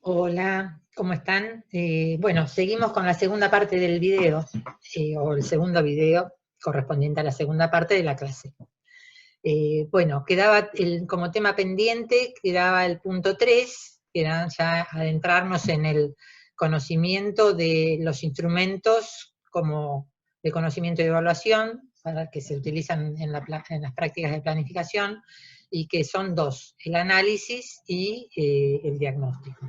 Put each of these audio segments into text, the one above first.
Hola, ¿cómo están? Bueno, seguimos con la segunda parte del video, o el segundo video correspondiente a la segunda parte de la clase. Bueno, quedaba como tema pendiente, quedaba el punto 3, que era ya adentrarnos en el conocimiento de los instrumentos como de conocimiento y evaluación, para que se utilizan en las prácticas de planificación, y que son dos, el análisis y el diagnóstico.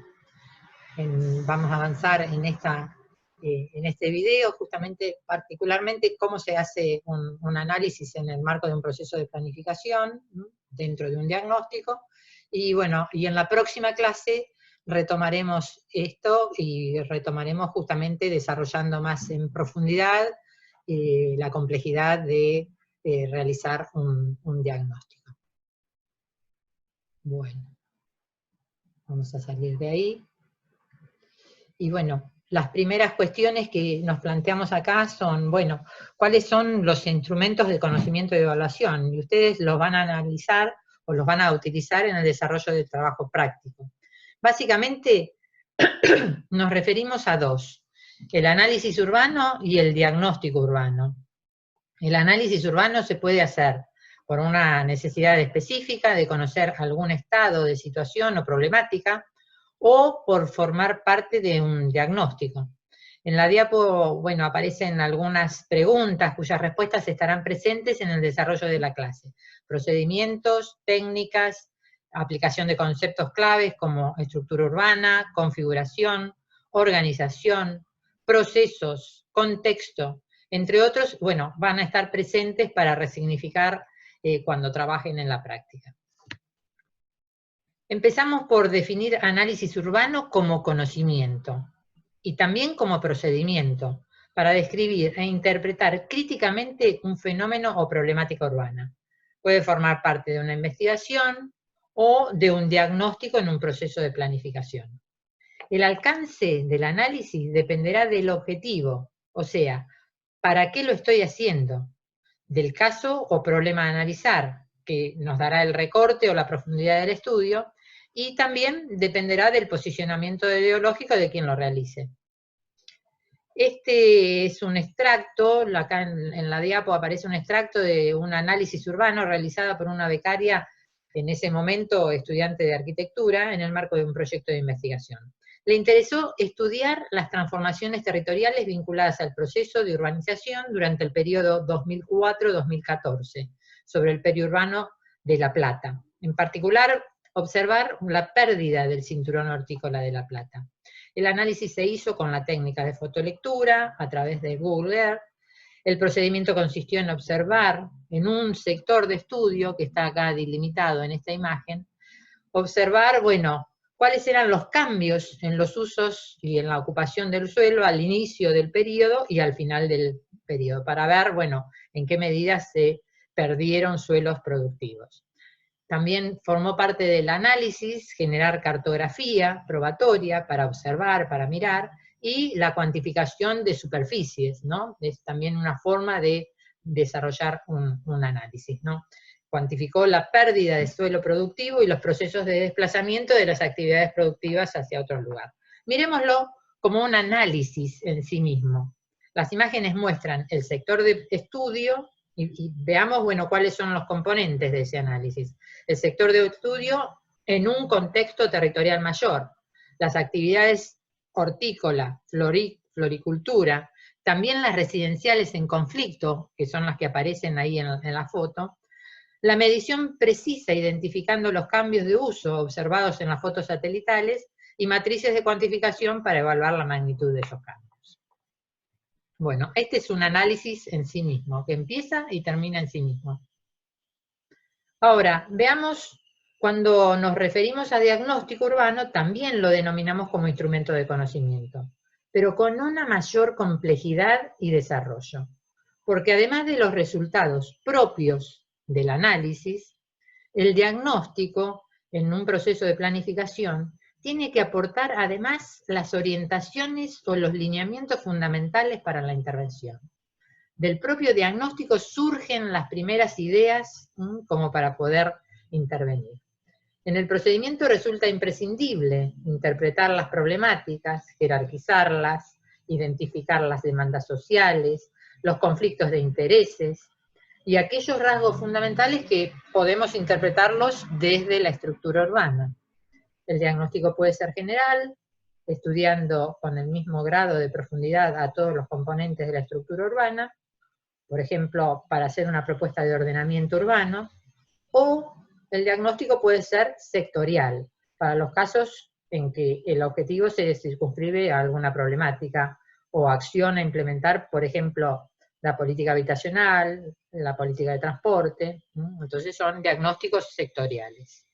Vamos a avanzar en este video, justamente, particularmente, cómo se hace un análisis en el marco de un proceso de planificación, ¿no?, dentro de un diagnóstico, y bueno, y en la próxima clase retomaremos esto y retomaremos justamente desarrollando más en profundidad la complejidad de realizar un diagnóstico. Bueno, vamos a salir de ahí. Y bueno, las primeras cuestiones que nos planteamos acá son, bueno, ¿cuáles son los instrumentos de conocimiento y evaluación? Y ustedes los van a analizar o los van a utilizar en el desarrollo del trabajo práctico. Básicamente, nos referimos a dos: el análisis urbano y el diagnóstico urbano. El análisis urbano se puede hacer por una necesidad específica de conocer algún estado de situación o problemática, o por formar parte de un diagnóstico. En la diapo, bueno, aparecen algunas preguntas cuyas respuestas estarán presentes en el desarrollo de la clase. Procedimientos, técnicas, aplicación de conceptos claves como estructura urbana, configuración, organización, procesos, contexto, entre otros, bueno, van a estar presentes para resignificar cuando trabajen en la práctica. Empezamos por definir análisis urbano como conocimiento y también como procedimiento para describir e interpretar críticamente un fenómeno o problemática urbana. Puede formar parte de una investigación o de un diagnóstico en un proceso de planificación. El alcance del análisis dependerá del objetivo, o sea, ¿para qué lo estoy haciendo?, del caso o problema a analizar, que nos dará el recorte o la profundidad del estudio, y también dependerá del posicionamiento ideológico de quien lo realice. Este es un extracto, acá en la diapo aparece un extracto de un análisis urbano realizado por una becaria, en ese momento estudiante de arquitectura, en el marco de un proyecto de investigación. Le interesó estudiar las transformaciones territoriales vinculadas al proceso de urbanización durante el periodo 2004-2014, sobre el periurbano de La Plata. En particular, observar la pérdida del cinturón hortícola de La Plata. El análisis se hizo con la técnica de fotolectura, a través de Google Earth. El procedimiento consistió en observar en un sector de estudio, que está acá delimitado en esta imagen, observar, bueno, cuáles eran los cambios en los usos y en la ocupación del suelo al inicio del periodo y al final del periodo, para ver, bueno, en qué medida se perdieron suelos productivos. También formó parte del análisis generar cartografía probatoria para observar, para mirar, y la cuantificación de superficies, ¿no? Es también una forma de desarrollar un análisis, ¿no? Cuantificó la pérdida de suelo productivo y los procesos de desplazamiento de las actividades productivas hacia otro lugar. Miremoslo como un análisis en sí mismo. Las imágenes muestran el sector de estudio y veamos, bueno, cuáles son los componentes de ese análisis. El sector de estudio en un contexto territorial mayor, las actividades hortícola, floricultura, también las residenciales en conflicto, que son las que aparecen ahí en la foto, la medición precisa identificando los cambios de uso observados en las fotos satelitales y matrices de cuantificación para evaluar la magnitud de esos cambios. Bueno, este es un análisis en sí mismo, que empieza y termina en sí mismo. Ahora, veamos, cuando nos referimos a diagnóstico urbano, también lo denominamos como instrumento de conocimiento, pero con una mayor complejidad y desarrollo, porque además de los resultados propios del análisis, el diagnóstico, en un proceso de planificación, tiene que aportar además las orientaciones o los lineamientos fundamentales para la intervención. Del propio diagnóstico surgen las primeras ideas como para poder intervenir. En el procedimiento resulta imprescindible interpretar las problemáticas, jerarquizarlas, identificar las demandas sociales, los conflictos de intereses y aquellos rasgos fundamentales que podemos interpretarlos desde la estructura urbana. El diagnóstico puede ser general, estudiando con el mismo grado de profundidad a todos los componentes de la estructura urbana, por ejemplo, para hacer una propuesta de ordenamiento urbano, o el diagnóstico puede ser sectorial, para los casos en que el objetivo se circunscribe a alguna problemática o acción a implementar, por ejemplo, la política habitacional, la política de transporte. Entonces son diagnósticos sectoriales.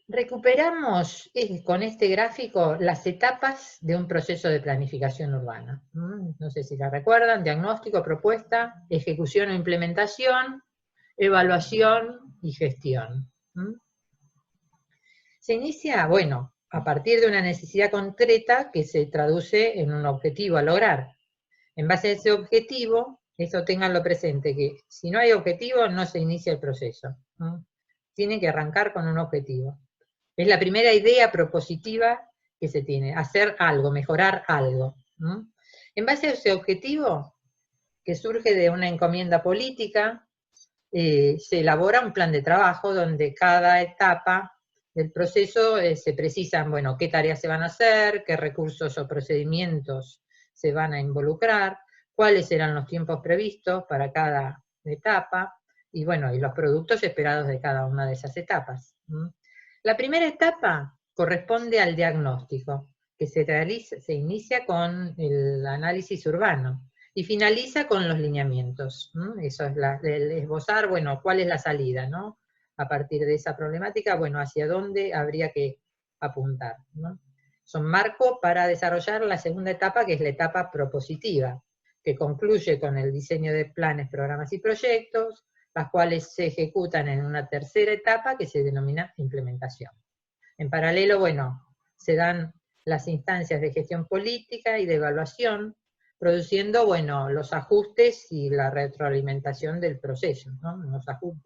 Recuperamos con este gráfico las etapas de un proceso de planificación urbana. No sé si la recuerdan: diagnóstico, propuesta, ejecución o implementación, evaluación y gestión. Se inicia, bueno, a partir de una necesidad concreta que se traduce en un objetivo a lograr. En base a ese objetivo, eso ténganlo presente, que si no hay objetivo no se inicia el proceso. Tiene que arrancar con un objetivo. Es la primera idea propositiva que se tiene, hacer algo, mejorar algo. En base a ese objetivo, que surge de una encomienda política, se elabora un plan de trabajo donde cada etapa del proceso se precisan, bueno, qué tareas se van a hacer, qué recursos o procedimientos se van a involucrar, cuáles serán los tiempos previstos para cada etapa, y bueno, y los productos esperados de cada una de esas etapas. La primera etapa corresponde al diagnóstico, que se inicia con el análisis urbano y finaliza con los lineamientos. Eso es el esbozar, bueno, cuál es la salida, ¿no? A partir de esa problemática, bueno, hacia dónde habría que apuntar, ¿no? Son marco para desarrollar la segunda etapa, que es la etapa propositiva, que concluye con el diseño de planes, programas y proyectos, las cuales se ejecutan en una tercera etapa que se denomina implementación. En paralelo, bueno, se dan las instancias de gestión política y de evaluación, produciendo, bueno, los ajustes y la retroalimentación del proceso, ¿no?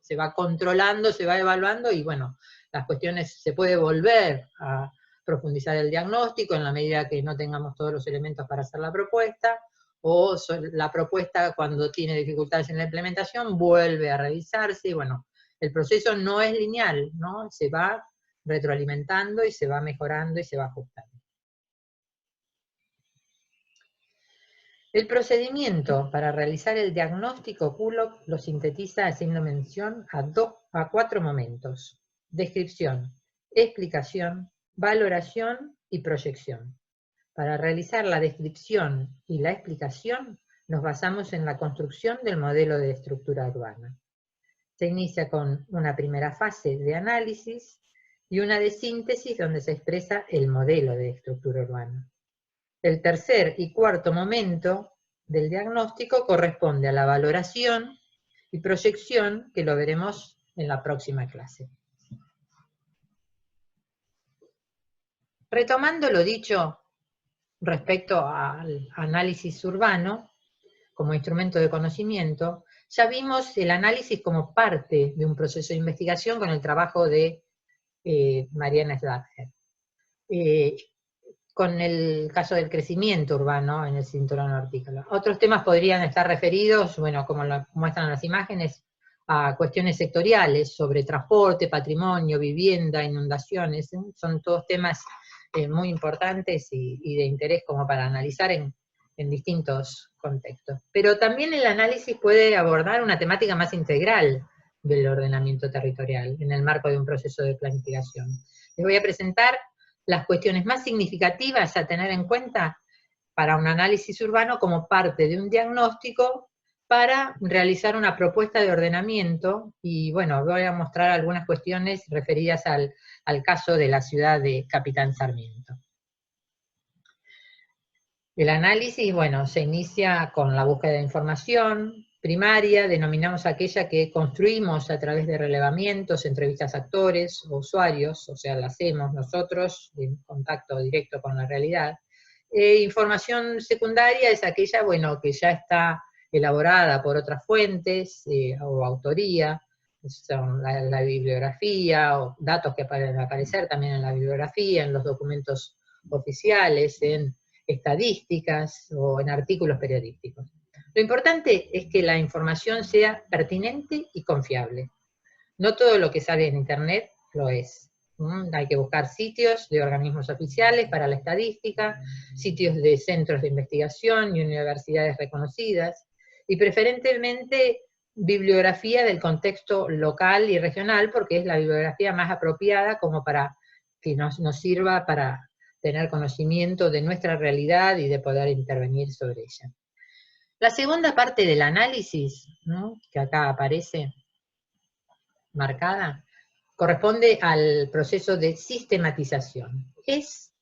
Se va controlando, se va evaluando, y bueno, las cuestiones se puede volver a profundizar el diagnóstico en la medida que no tengamos todos los elementos para hacer la propuesta, o la propuesta, cuando tiene dificultades en la implementación, vuelve a revisarse, y bueno, el proceso no es lineal, ¿no? Se va retroalimentando y se va mejorando y se va ajustando. El procedimiento para realizar el diagnóstico Kullock lo sintetiza haciendo mención a 4 momentos: descripción, explicación, valoración y proyección. Para realizar la descripción y la explicación, nos basamos en la construcción del modelo de estructura urbana. Se inicia con una primera fase de análisis y una de síntesis donde se expresa el modelo de estructura urbana. El tercer y cuarto momento del diagnóstico corresponde a la valoración y proyección, que lo veremos en la próxima clase. Retomando lo dicho respecto al análisis urbano como instrumento de conocimiento, ya vimos el análisis como parte de un proceso de investigación con el trabajo de Mariana Schwager. Con el caso del crecimiento urbano en el cinturón hortícola. Otros temas podrían estar referidos, bueno, como lo muestran las imágenes, a cuestiones sectoriales sobre transporte, patrimonio, vivienda, inundaciones. Son todos temas muy importantes y de interés como para analizar en distintos contextos. Pero también el análisis puede abordar una temática más integral del ordenamiento territorial en el marco de un proceso de planificación. Les voy a presentar las cuestiones más significativas a tener en cuenta para un análisis urbano como parte de un diagnóstico para realizar una propuesta de ordenamiento, y bueno, voy a mostrar algunas cuestiones referidas al caso de la ciudad de Capitán Sarmiento. El análisis, bueno, se inicia con la búsqueda de información primaria, denominamos aquella que construimos a través de relevamientos, entrevistas a actores o usuarios, o sea, la hacemos nosotros en contacto directo con la realidad. Información secundaria es aquella, bueno, que ya está elaborada por otras fuentes o autoría, son la bibliografía, o datos que pueden aparecer también en la bibliografía, en los documentos oficiales, en estadísticas o en artículos periodísticos. Lo importante es que la información sea pertinente y confiable. No todo lo que sale en Internet lo es. Hay que buscar sitios de organismos oficiales para la estadística, sitios de centros de investigación y universidades reconocidas, y preferentemente bibliografía del contexto local y regional, porque es la bibliografía más apropiada como para que nos sirva para tener conocimiento de nuestra realidad y de poder intervenir sobre ella. La segunda parte del análisis, ¿no?, que acá aparece marcada, corresponde al proceso de sistematización. Es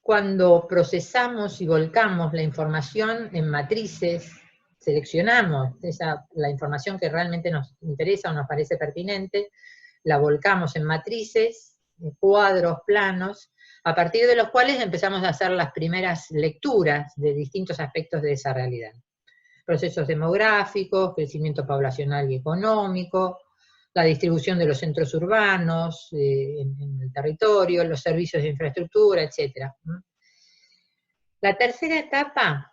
cuando procesamos y volcamos la información en matrices, seleccionamos la información que realmente nos interesa o nos parece pertinente, la volcamos en matrices, cuadros, planos, a partir de los cuales empezamos a hacer las primeras lecturas de distintos aspectos de esa realidad. Procesos demográficos, crecimiento poblacional y económico, la distribución de los centros urbanos en el territorio, los servicios de infraestructura, etc. La tercera etapa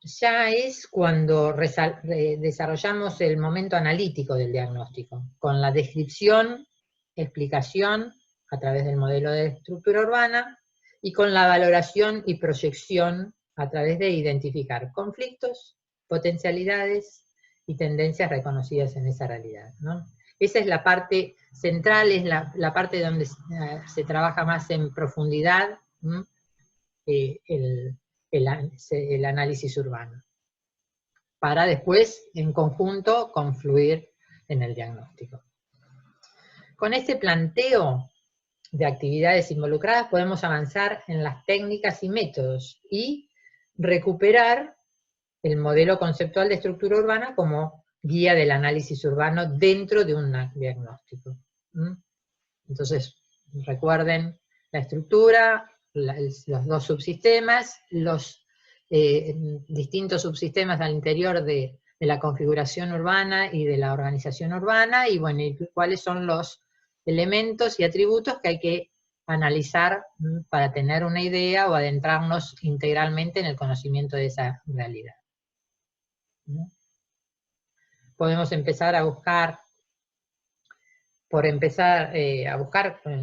ya es cuando desarrollamos el momento analítico del diagnóstico, con la descripción, explicación a través del modelo de estructura urbana, y con la valoración y proyección a través de identificar conflictos, potencialidades y tendencias reconocidas en esa realidad, ¿no? Esa es la parte central, es la parte donde se trabaja más en profundidad el análisis urbano, para después, en conjunto, confluir en el diagnóstico. Con este planteo de actividades involucradas podemos avanzar en las técnicas y métodos y recuperar el modelo conceptual de estructura urbana como guía del análisis urbano dentro de un diagnóstico. Entonces, recuerden la estructura, los dos subsistemas, los distintos subsistemas al interior de la configuración urbana y de la organización urbana, y bueno, y cuáles son los elementos y atributos que hay que analizar para tener una idea o adentrarnos integralmente en el conocimiento de esa realidad. Podemos empezar a buscar,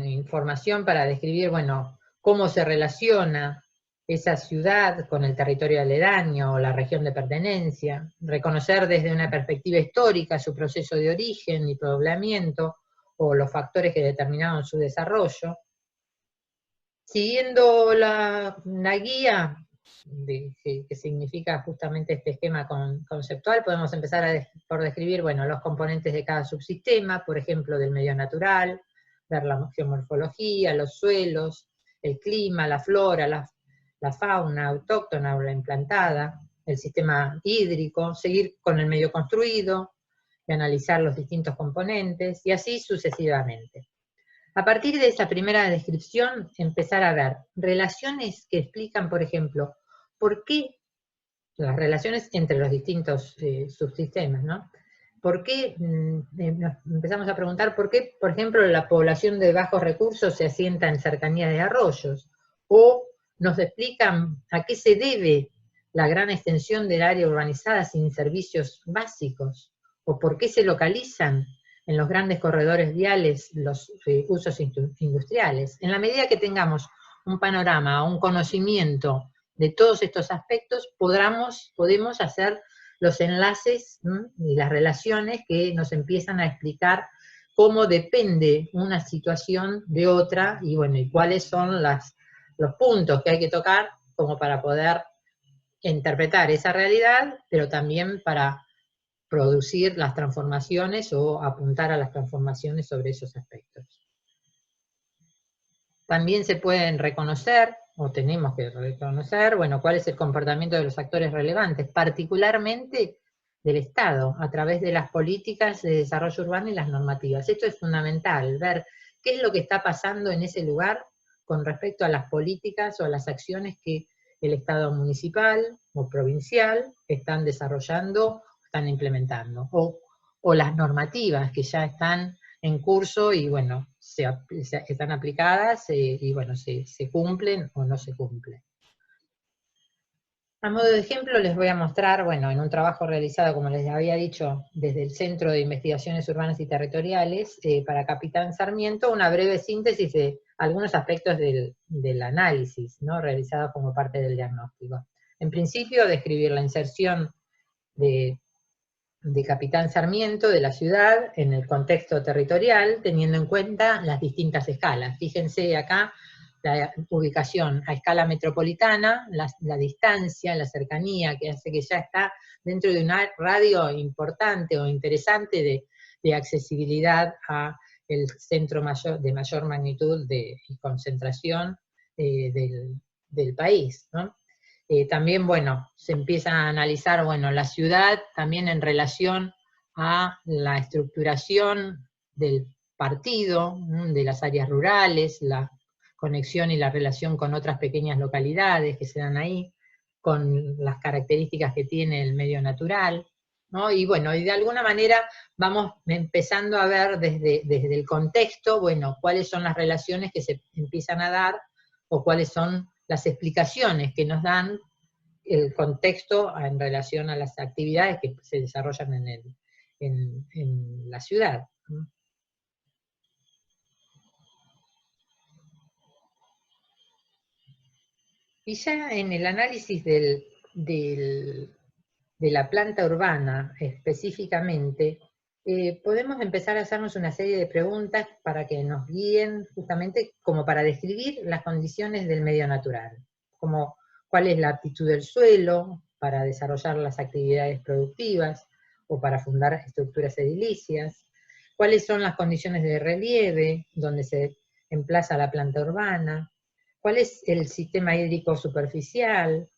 información para describir, bueno, cómo se relaciona esa ciudad con el territorio aledaño o la región de pertenencia, reconocer desde una perspectiva histórica su proceso de origen y poblamiento, o los factores que determinaron su desarrollo. Siguiendo la guía, que significa justamente este esquema conceptual, podemos empezar por describir, bueno, los componentes de cada subsistema, por ejemplo, del medio natural, ver la geomorfología, los suelos, el clima, la flora, la fauna autóctona o la implantada, el sistema hídrico, seguir con el medio construido, y analizar los distintos componentes, y así sucesivamente. A partir de esa primera descripción, empezar a ver relaciones que explican, por ejemplo, por qué las relaciones entre los distintos subsistemas, ¿no? ¿Por qué, nos empezamos a preguntar por qué, por ejemplo, la población de bajos recursos se asienta en cercanías de arroyos? O nos explican a qué se debe la gran extensión del área urbanizada sin servicios básicos, o por qué se localizan en los grandes corredores viales los usos industriales. En la medida que tengamos un panorama, un conocimiento de todos estos aspectos, podemos hacer los enlaces y las relaciones que nos empiezan a explicar cómo depende una situación de otra, y bueno, y cuáles son los puntos que hay que tocar como para poder interpretar esa realidad, pero también para producir las transformaciones o apuntar a las transformaciones sobre esos aspectos. También se pueden reconocer, o tenemos que reconocer, bueno, cuál es el comportamiento de los actores relevantes, particularmente del Estado, a través de las políticas de desarrollo urbano y las normativas. Esto es fundamental, ver qué es lo que está pasando en ese lugar con respecto a las políticas o a las acciones que el Estado municipal o provincial están desarrollando, están implementando, o o las normativas que ya están en curso y bueno, están aplicadas y bueno, se cumplen o no se cumplen. A modo de ejemplo les voy a mostrar, bueno, en un trabajo realizado, como les había dicho, desde el Centro de Investigaciones Urbanas y Territoriales, para Capitán Sarmiento, una breve síntesis de algunos aspectos del análisis, ¿no?, realizado como parte del diagnóstico. En principio, describir la inserción de Capitán Sarmiento, de la ciudad, en el contexto territorial, teniendo en cuenta las distintas escalas. Fíjense acá la ubicación a escala metropolitana, la distancia, la cercanía, que hace que ya está dentro de un radio importante o interesante de accesibilidad a el centro de mayor magnitud y concentración del país, ¿no? También, bueno, se empieza a analizar, bueno, la ciudad también en relación a la estructuración del partido, de las áreas rurales, la conexión y la relación con otras pequeñas localidades que se dan ahí, con las características que tiene el medio natural, ¿no? Y bueno, y de alguna manera vamos empezando a ver desde el contexto, bueno, cuáles son las relaciones que se empiezan a dar, o cuáles son las explicaciones que nos dan el contexto en relación a las actividades que se desarrollan en la ciudad. Y ya en el análisis de la planta urbana específicamente, podemos empezar a hacernos una serie de preguntas para que nos guíen justamente como para describir las condiciones del medio natural, como cuál es la aptitud del suelo para desarrollar las actividades productivas o para fundar estructuras edilicias, cuáles son las condiciones de relieve donde se emplaza la planta urbana, cuál es el sistema hídrico superficial.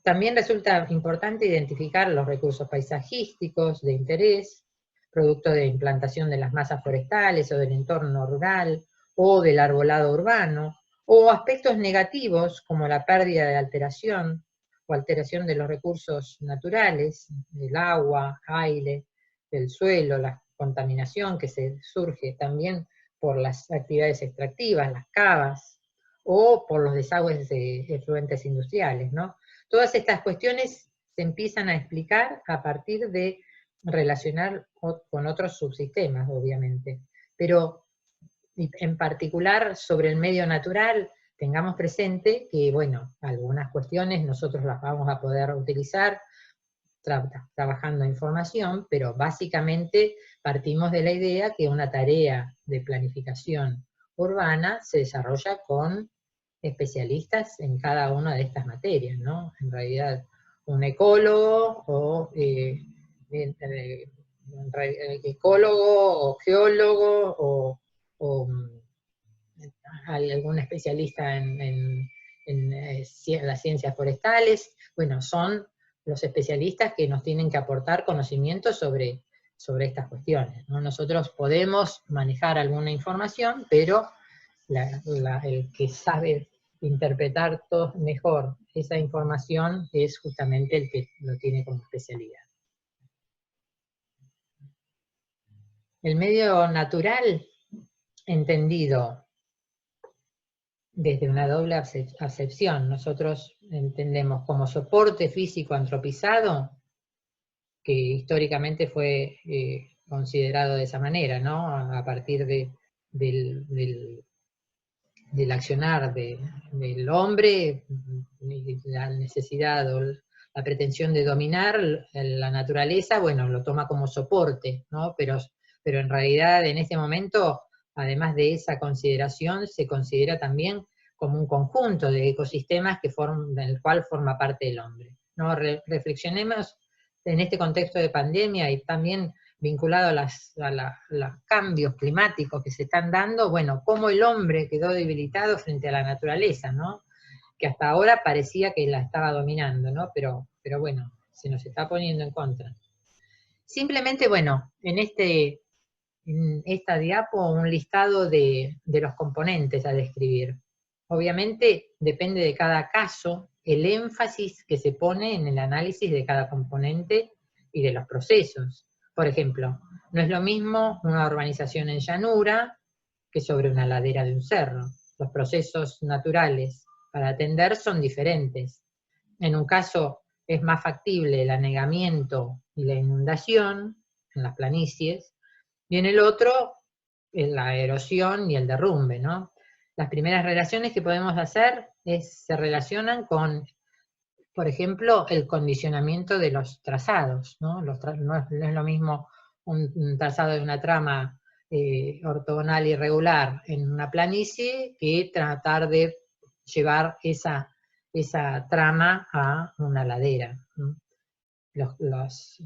También resulta importante identificar los recursos paisajísticos de interés, producto de implantación de las masas forestales o del entorno rural, o del arbolado urbano, o aspectos negativos como la pérdida de alteración o alteración de los recursos naturales, del agua, aire, del suelo, la contaminación que se surge también por las actividades extractivas, las cavas, o por los desagües de efluentes industriales, ¿no? Todas estas cuestiones se empiezan a explicar a partir de relacionar con otros subsistemas, obviamente. Pero en particular sobre el medio natural, tengamos presente que, bueno, algunas cuestiones nosotros las vamos a poder utilizar trabajando información, pero básicamente partimos de la idea que una tarea de planificación urbana se desarrolla con especialistas en cada una de estas materias, ¿no? En realidad, un ecólogo o ecólogo o geólogo o algún especialista en las ciencias forestales, bueno, son los especialistas que nos tienen que aportar conocimientos sobre estas cuestiones, ¿no? Nosotros podemos manejar alguna información, pero el que sabe interpretar todo mejor esa información es justamente el que lo tiene como especialidad. El medio natural, entendido desde una doble acepción, nosotros entendemos como soporte físico antropizado, que históricamente fue considerado de esa manera, ¿no? A partir del accionar del hombre, la necesidad o la pretensión de dominar la naturaleza, bueno, lo toma como soporte, ¿no? Pero en realidad en este momento, además de esa consideración, se considera también como un conjunto de ecosistemas del cual forma parte el hombre, ¿no? Reflexionemos en este contexto de pandemia y también vinculado a los cambios climáticos que se están dando, bueno, cómo el hombre quedó debilitado frente a la naturaleza, ¿no? Que hasta ahora parecía que la estaba dominando, ¿no? Pero bueno, se nos está poniendo en contra. Simplemente, bueno, en esta diapo un listado de los componentes a describir. Obviamente depende de cada caso el énfasis que se pone en el análisis de cada componente y de los procesos. Por ejemplo, no es lo mismo una urbanización en llanura que sobre una ladera de un cerro. Los procesos naturales para atender son diferentes. En un caso es más factible el anegamiento y la inundación en las planicies, y en el otro la erosión y el derrumbe, ¿no? Las primeras relaciones que podemos hacer se relacionan con, por ejemplo, el condicionamiento de los trazados, ¿no? No es lo mismo un trazado de una trama ortogonal irregular en una planicie que tratar de llevar esa trama a una ladera, ¿no? Las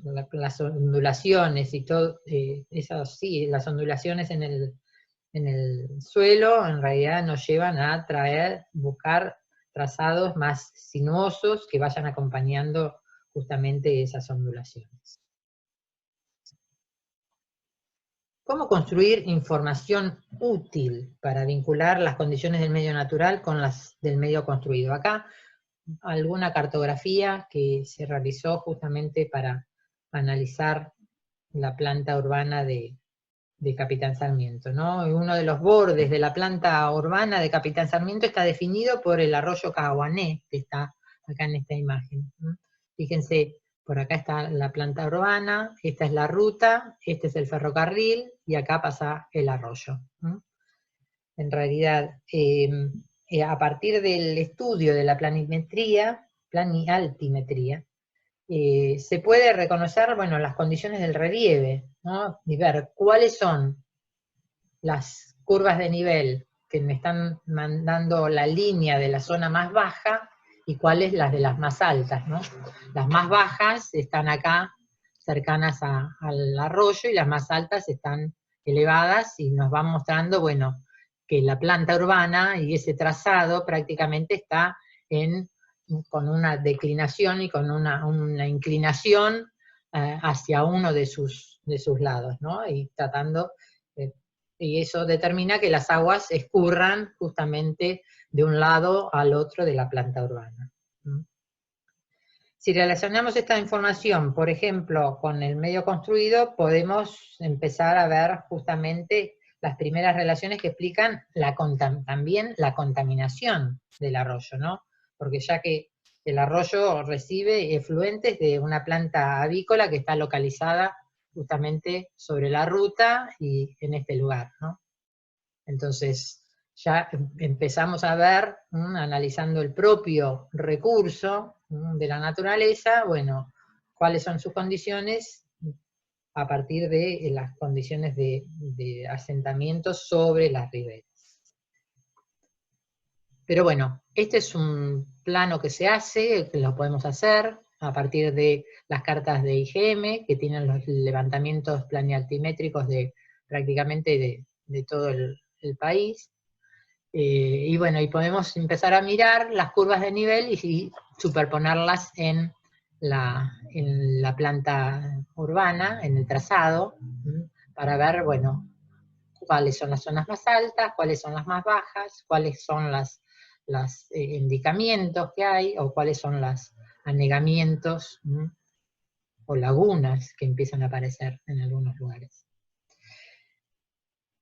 ondulaciones y todo, las ondulaciones en el suelo en realidad nos llevan a buscar trazados más sinuosos que vayan acompañando justamente esas ondulaciones. ¿Cómo construir información útil para vincular las condiciones del medio natural con las del medio construido? Acá alguna cartografía que se realizó justamente para analizar la planta urbana de Capitán Sarmiento, ¿no? Uno de los bordes de la planta urbana de Capitán Sarmiento está definido por el arroyo Caguané, que está acá en esta imagen, ¿no? Fíjense, por acá está la planta urbana, esta es la ruta, este es el ferrocarril, y acá pasa el arroyo, ¿no? En realidad, a partir del estudio de la planimetría, altimetría, se puede reconocer, bueno, las condiciones del relieve, ¿no? Y ver cuáles son las curvas de nivel que me están mandando la línea de la zona más baja y cuáles las de las más altas, ¿no? Las más bajas están acá, cercanas al arroyo, y las más altas están elevadas, y nos van mostrando, bueno, que la planta urbana y ese trazado prácticamente está con una declinación y con una inclinación hacia uno de sus lados, ¿no? Y tratando, y eso determina que las aguas escurran justamente de un lado al otro de la planta urbana. Si relacionamos esta información, por ejemplo, con el medio construido, podemos empezar a ver justamente las primeras relaciones que explican también la contaminación del arroyo, ¿no? Porque ya que el arroyo recibe efluentes de una planta avícola que está localizada justamente sobre la ruta y en este lugar, ¿no? Entonces, ya empezamos a ver, analizando el propio recurso de la naturaleza, bueno, cuáles son sus condiciones a partir de las condiciones de asentamiento sobre las riberas. Pero bueno, este es un plano que se hace, que lo podemos hacer a partir de las cartas de IGM, que tienen los levantamientos planialtimétricos de prácticamente de todo el país. Y bueno, y podemos empezar a mirar las curvas de nivel y superponerlas en la planta urbana, en el trazado, para ver, bueno, cuáles son las zonas más altas, cuáles son las más bajas, cuáles son los indicamientos que hay, o cuáles son los anegamientos o lagunas que empiezan a aparecer en algunos lugares.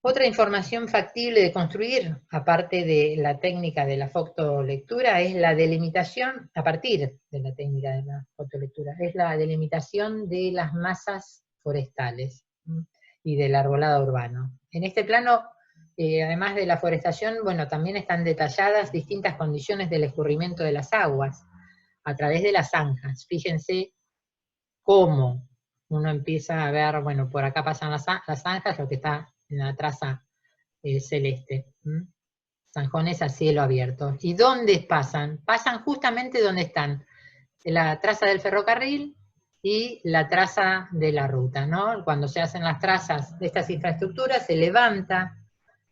Otra información factible de construir, aparte de la técnica de la fotolectura, es la delimitación, a partir de la técnica de la fotolectura, es la delimitación de las masas forestales y del arbolado urbano. En este plano, además de la forestación, bueno, también están detalladas distintas condiciones del escurrimiento de las aguas a través de las zanjas. Fíjense cómo uno empieza a ver, bueno, por acá pasan las zanjas, lo que está en la traza celeste. Zanjones a cielo abierto. ¿Y dónde pasan? Pasan justamente donde están la traza del ferrocarril y la traza de la ruta, ¿no? Cuando se hacen las trazas de estas infraestructuras, se levanta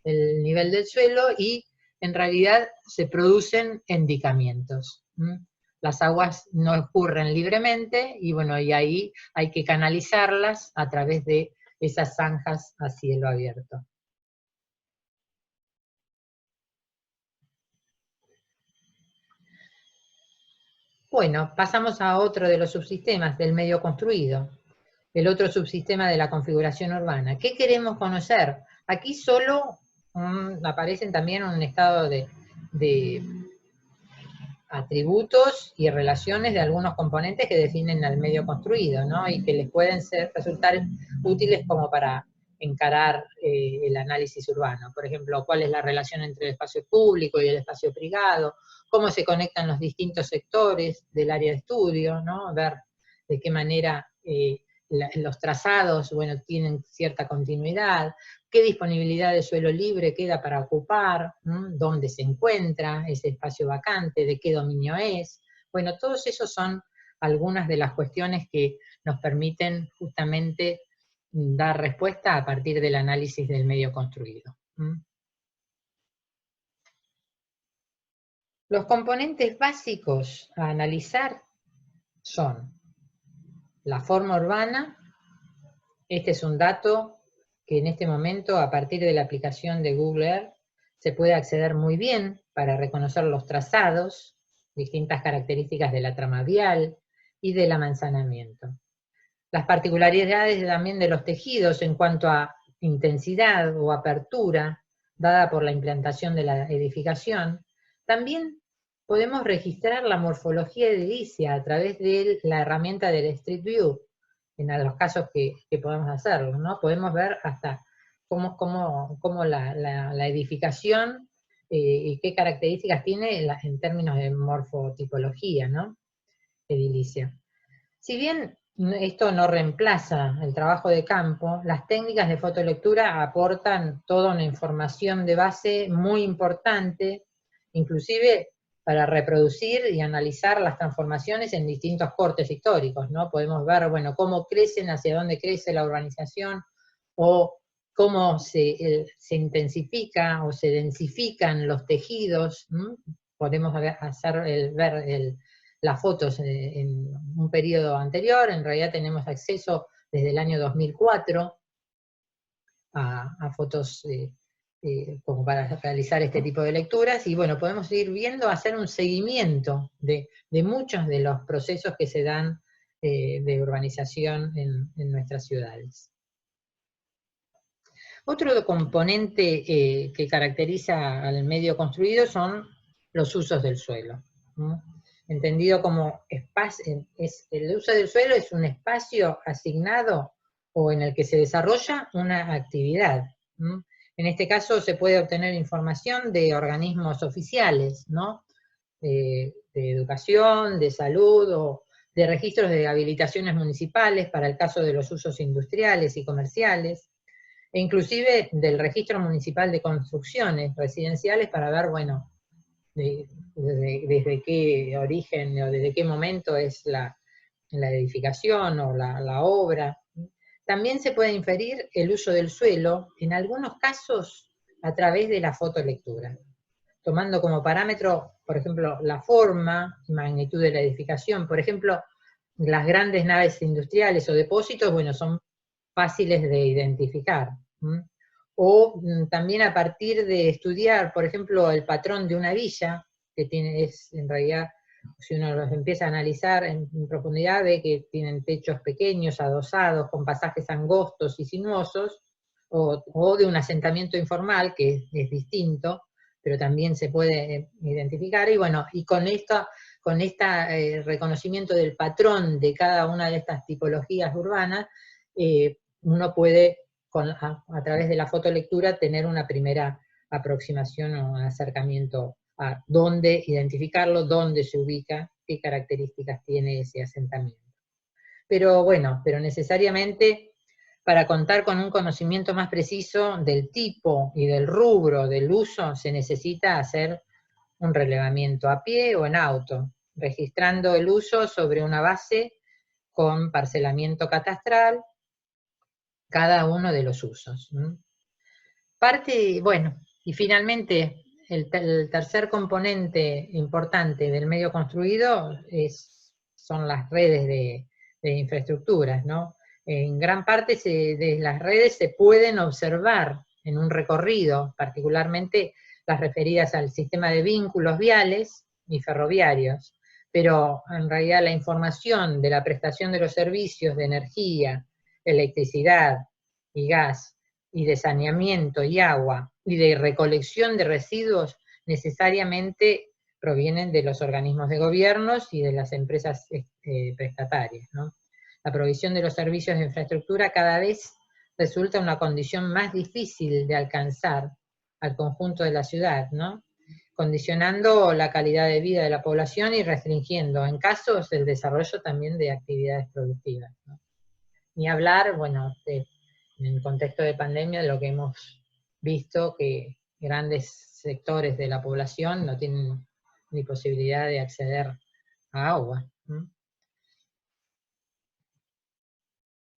el nivel del suelo y en realidad se producen encharcamientos. Las aguas no escurren libremente y bueno, y ahí hay que canalizarlas a través de esas zanjas a cielo abierto. Bueno, pasamos a otro de los subsistemas del medio construido. el otro subsistema de la configuración urbana. ¿Qué queremos conocer? Aquí solo aparecen también un estado de atributos y relaciones de algunos componentes que definen al medio construido, ¿no? Y que les pueden resultar útiles como para encarar el análisis urbano. Por ejemplo, cuál es la relación entre el espacio público y el espacio privado, cómo se conectan los distintos sectores del área de estudio, ¿no? Ver de qué manera los trazados, bueno, tienen cierta continuidad, qué disponibilidad de suelo libre queda para ocupar, dónde se encuentra ese espacio vacante, de qué dominio es. Bueno, todos esos son algunas de las cuestiones que nos permiten justamente dar respuesta a partir del análisis del medio construido. Los componentes básicos a analizar son la forma urbana. Este es un dato que en este momento, a partir de la aplicación de Google Earth, se puede acceder muy bien para reconocer los trazados, distintas características de la trama vial y del amanzanamiento. Las particularidades también de los tejidos en cuanto a intensidad o apertura, dada por la implantación de la edificación. También podemos registrar la morfología edilicia a través de la herramienta del Street View, en los casos que podemos hacerlo, ¿no? Podemos ver hasta cómo la edificación y qué características tiene en términos de morfotipología, ¿no? Edilicia. Si bien esto no reemplaza el trabajo de campo, las técnicas de fotolectura aportan toda una información de base muy importante, inclusive para reproducir y analizar las transformaciones en distintos cortes históricos, ¿no? Podemos ver, bueno, cómo crecen, hacia dónde crece la urbanización, o cómo se intensifica o se densifican los tejidos. Podemos ver las fotos en un periodo anterior. En realidad tenemos acceso desde el año 2004 a fotos como para realizar este tipo de lecturas, y bueno, podemos ir viendo, hacer un seguimiento de muchos de los procesos que se dan de urbanización en nuestras ciudades. Otro componente que caracteriza al medio construido son los usos del suelo, ¿no? Entendido como espacio, el uso del suelo es un espacio asignado o en el que se desarrolla una actividad. En este caso se puede obtener información de organismos oficiales, ¿no? De educación, de salud, o de registros de habilitaciones municipales para el caso de los usos industriales y comerciales, e inclusive del registro municipal de construcciones residenciales para ver, bueno, desde qué origen o desde qué momento es la edificación o la obra. También se puede inferir el uso del suelo, en algunos casos a través de la fotolectura, tomando como parámetro, por ejemplo, la forma y magnitud de la edificación. Por ejemplo, las grandes naves industriales o depósitos, bueno, son fáciles de identificar. O también a partir de estudiar, por ejemplo, el patrón de una villa, que es en realidad, si uno los empieza a analizar en profundidad, ve que tienen techos pequeños, adosados, con pasajes angostos y sinuosos, o de un asentamiento informal, que es distinto, pero también se puede identificar, y bueno, y con este reconocimiento del patrón de cada una de estas tipologías urbanas, uno puede, a través de la fotolectura, tener una primera aproximación o acercamiento a dónde identificarlo, dónde se ubica, qué características tiene ese asentamiento. Pero bueno, necesariamente para contar con un conocimiento más preciso del tipo y del rubro del uso, se necesita hacer un relevamiento a pie o en auto, registrando el uso sobre una base con parcelamiento catastral, cada uno de los usos. Bueno, y finalmente, el tercer componente importante del medio construido son las redes de infraestructuras, ¿no? En gran parte de las redes se pueden observar en un recorrido, particularmente las referidas al sistema de vínculos viales y ferroviarios, pero en realidad la información de la prestación de los servicios de energía electricidad y gas, y de saneamiento y agua, y de recolección de residuos, necesariamente provienen de los organismos de gobiernos y de las empresas prestatarias, ¿no? La provisión de los servicios de infraestructura cada vez resulta una condición más difícil de alcanzar al conjunto de la ciudad, ¿no? Condicionando la calidad de vida de la población y restringiendo, en casos, el desarrollo también de actividades productivas, ¿no? Ni hablar, bueno, en el contexto de pandemia, de lo que hemos visto, que grandes sectores de la población no tienen ni posibilidad de acceder a agua, ¿no?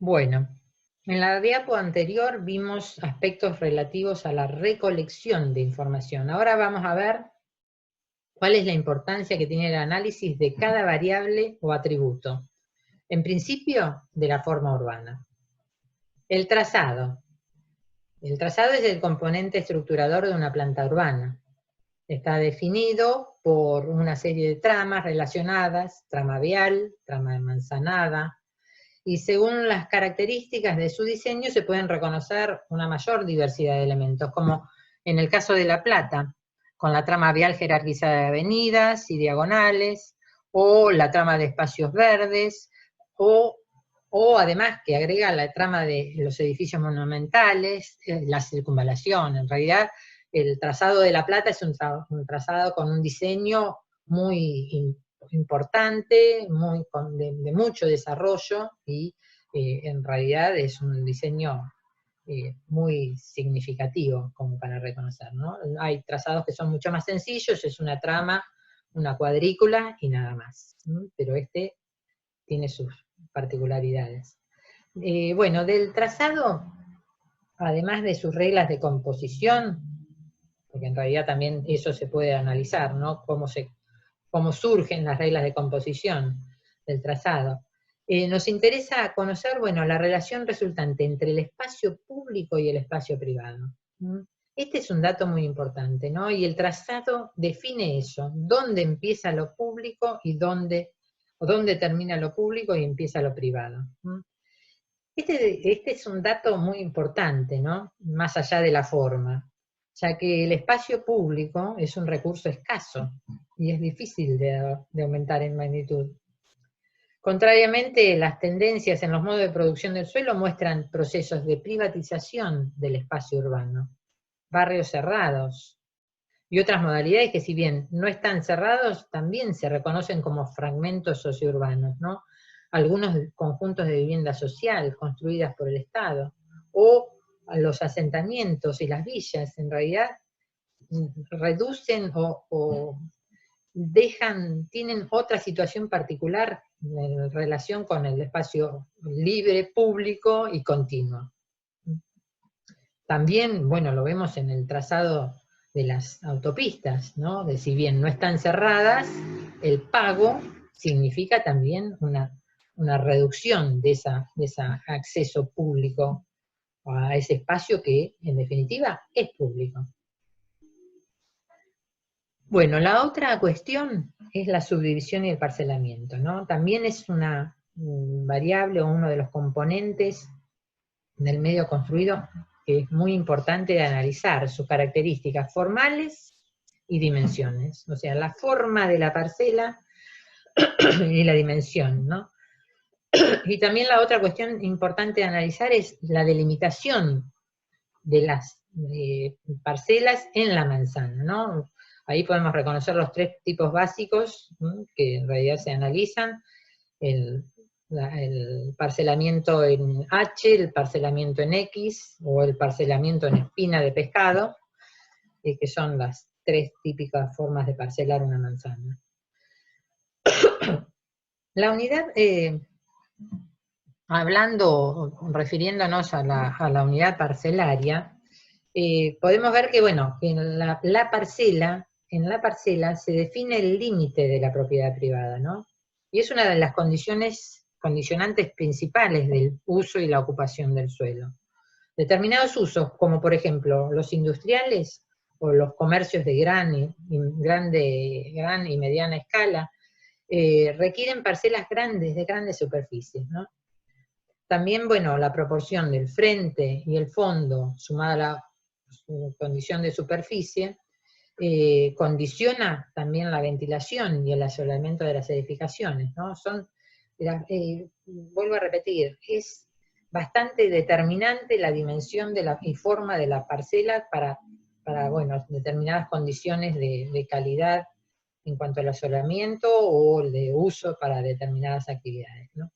Bueno, en la diapo anterior vimos aspectos relativos a la recolección de información. Ahora vamos a ver cuál es la importancia que tiene el análisis de cada variable o atributo. En principio, de la forma urbana. El trazado. El trazado es el componente estructurador de una planta urbana. Está definido por una serie de tramas relacionadas, trama vial, trama de manzanada, y según las características de su diseño se pueden reconocer una mayor diversidad de elementos, como en el caso de La Plata, con la trama vial jerarquizada de avenidas y diagonales, o la trama de espacios verdes, o además que agrega la trama de los edificios monumentales, la circunvalación. En realidad, el trazado de La Plata es un trazado con un diseño muy importante, de mucho desarrollo, y en realidad es un diseño muy significativo como para reconocer, ¿no? Hay trazados que son mucho más sencillos, es una trama, una cuadrícula y nada más, ¿no? Pero este tiene sus particularidades. Bueno, del trazado, además de sus reglas de composición, porque en realidad también eso se puede analizar, ¿no? Cómo surgen las reglas de composición del trazado. Nos interesa conocer, bueno, la relación resultante entre el espacio público y el espacio privado. Este es un dato muy importante, ¿no? Y el trazado define eso, dónde empieza lo público y dónde termina lo público y empieza lo privado. Este es un dato muy importante, ¿no? Más allá de la forma, ya que el espacio público es un recurso escaso y es difícil de aumentar en magnitud. Contrariamente, las tendencias en los modos de producción del suelo muestran procesos de privatización del espacio urbano, barrios cerrados, y otras modalidades que, si bien no están cerrados, también se reconocen como fragmentos sociourbanos, ¿no? Algunos conjuntos de vivienda social construidas por el Estado, o los asentamientos y las villas, en realidad reducen o tienen otra situación particular en relación con el espacio libre, público y continuo. También, bueno, lo vemos en el trazado de las autopistas, ¿no? De si bien no están cerradas, el pago significa también una reducción de ese acceso público a ese espacio que, en definitiva, es público. Bueno, la otra cuestión es la subdivisión y el parcelamiento, ¿no? También es una variable o uno de los componentes del medio construido que es muy importante de analizar, sus características formales y dimensiones, o sea, la forma de la parcela y la dimensión, ¿no? Y también la otra cuestión importante de analizar es la delimitación de las parcelas en la manzana, ¿no? Ahí podemos reconocer los tres tipos básicos, ¿no?, que en realidad se analizan: el parcelamiento en H, el parcelamiento en X, o el parcelamiento en espina de pescado, que son las tres típicas formas de parcelar una manzana. La unidad, refiriéndonos a la unidad parcelaria, podemos ver que, bueno, que en la parcela se define el límite de la propiedad privada, ¿no? Y es una de las condicionantes principales del uso y la ocupación del suelo. Determinados usos, como por ejemplo los industriales o los comercios de gran y mediana escala, requieren parcelas grandes, de grandes superficies, ¿no? También, bueno, la proporción del frente y el fondo, sumada a la condición de superficie, condiciona también la ventilación y el asolamiento de las edificaciones, ¿no? Vuelvo a repetir, es bastante determinante la dimensión y forma de la parcela para bueno, determinadas condiciones de calidad en cuanto al asolamiento o de uso para determinadas actividades, ¿no?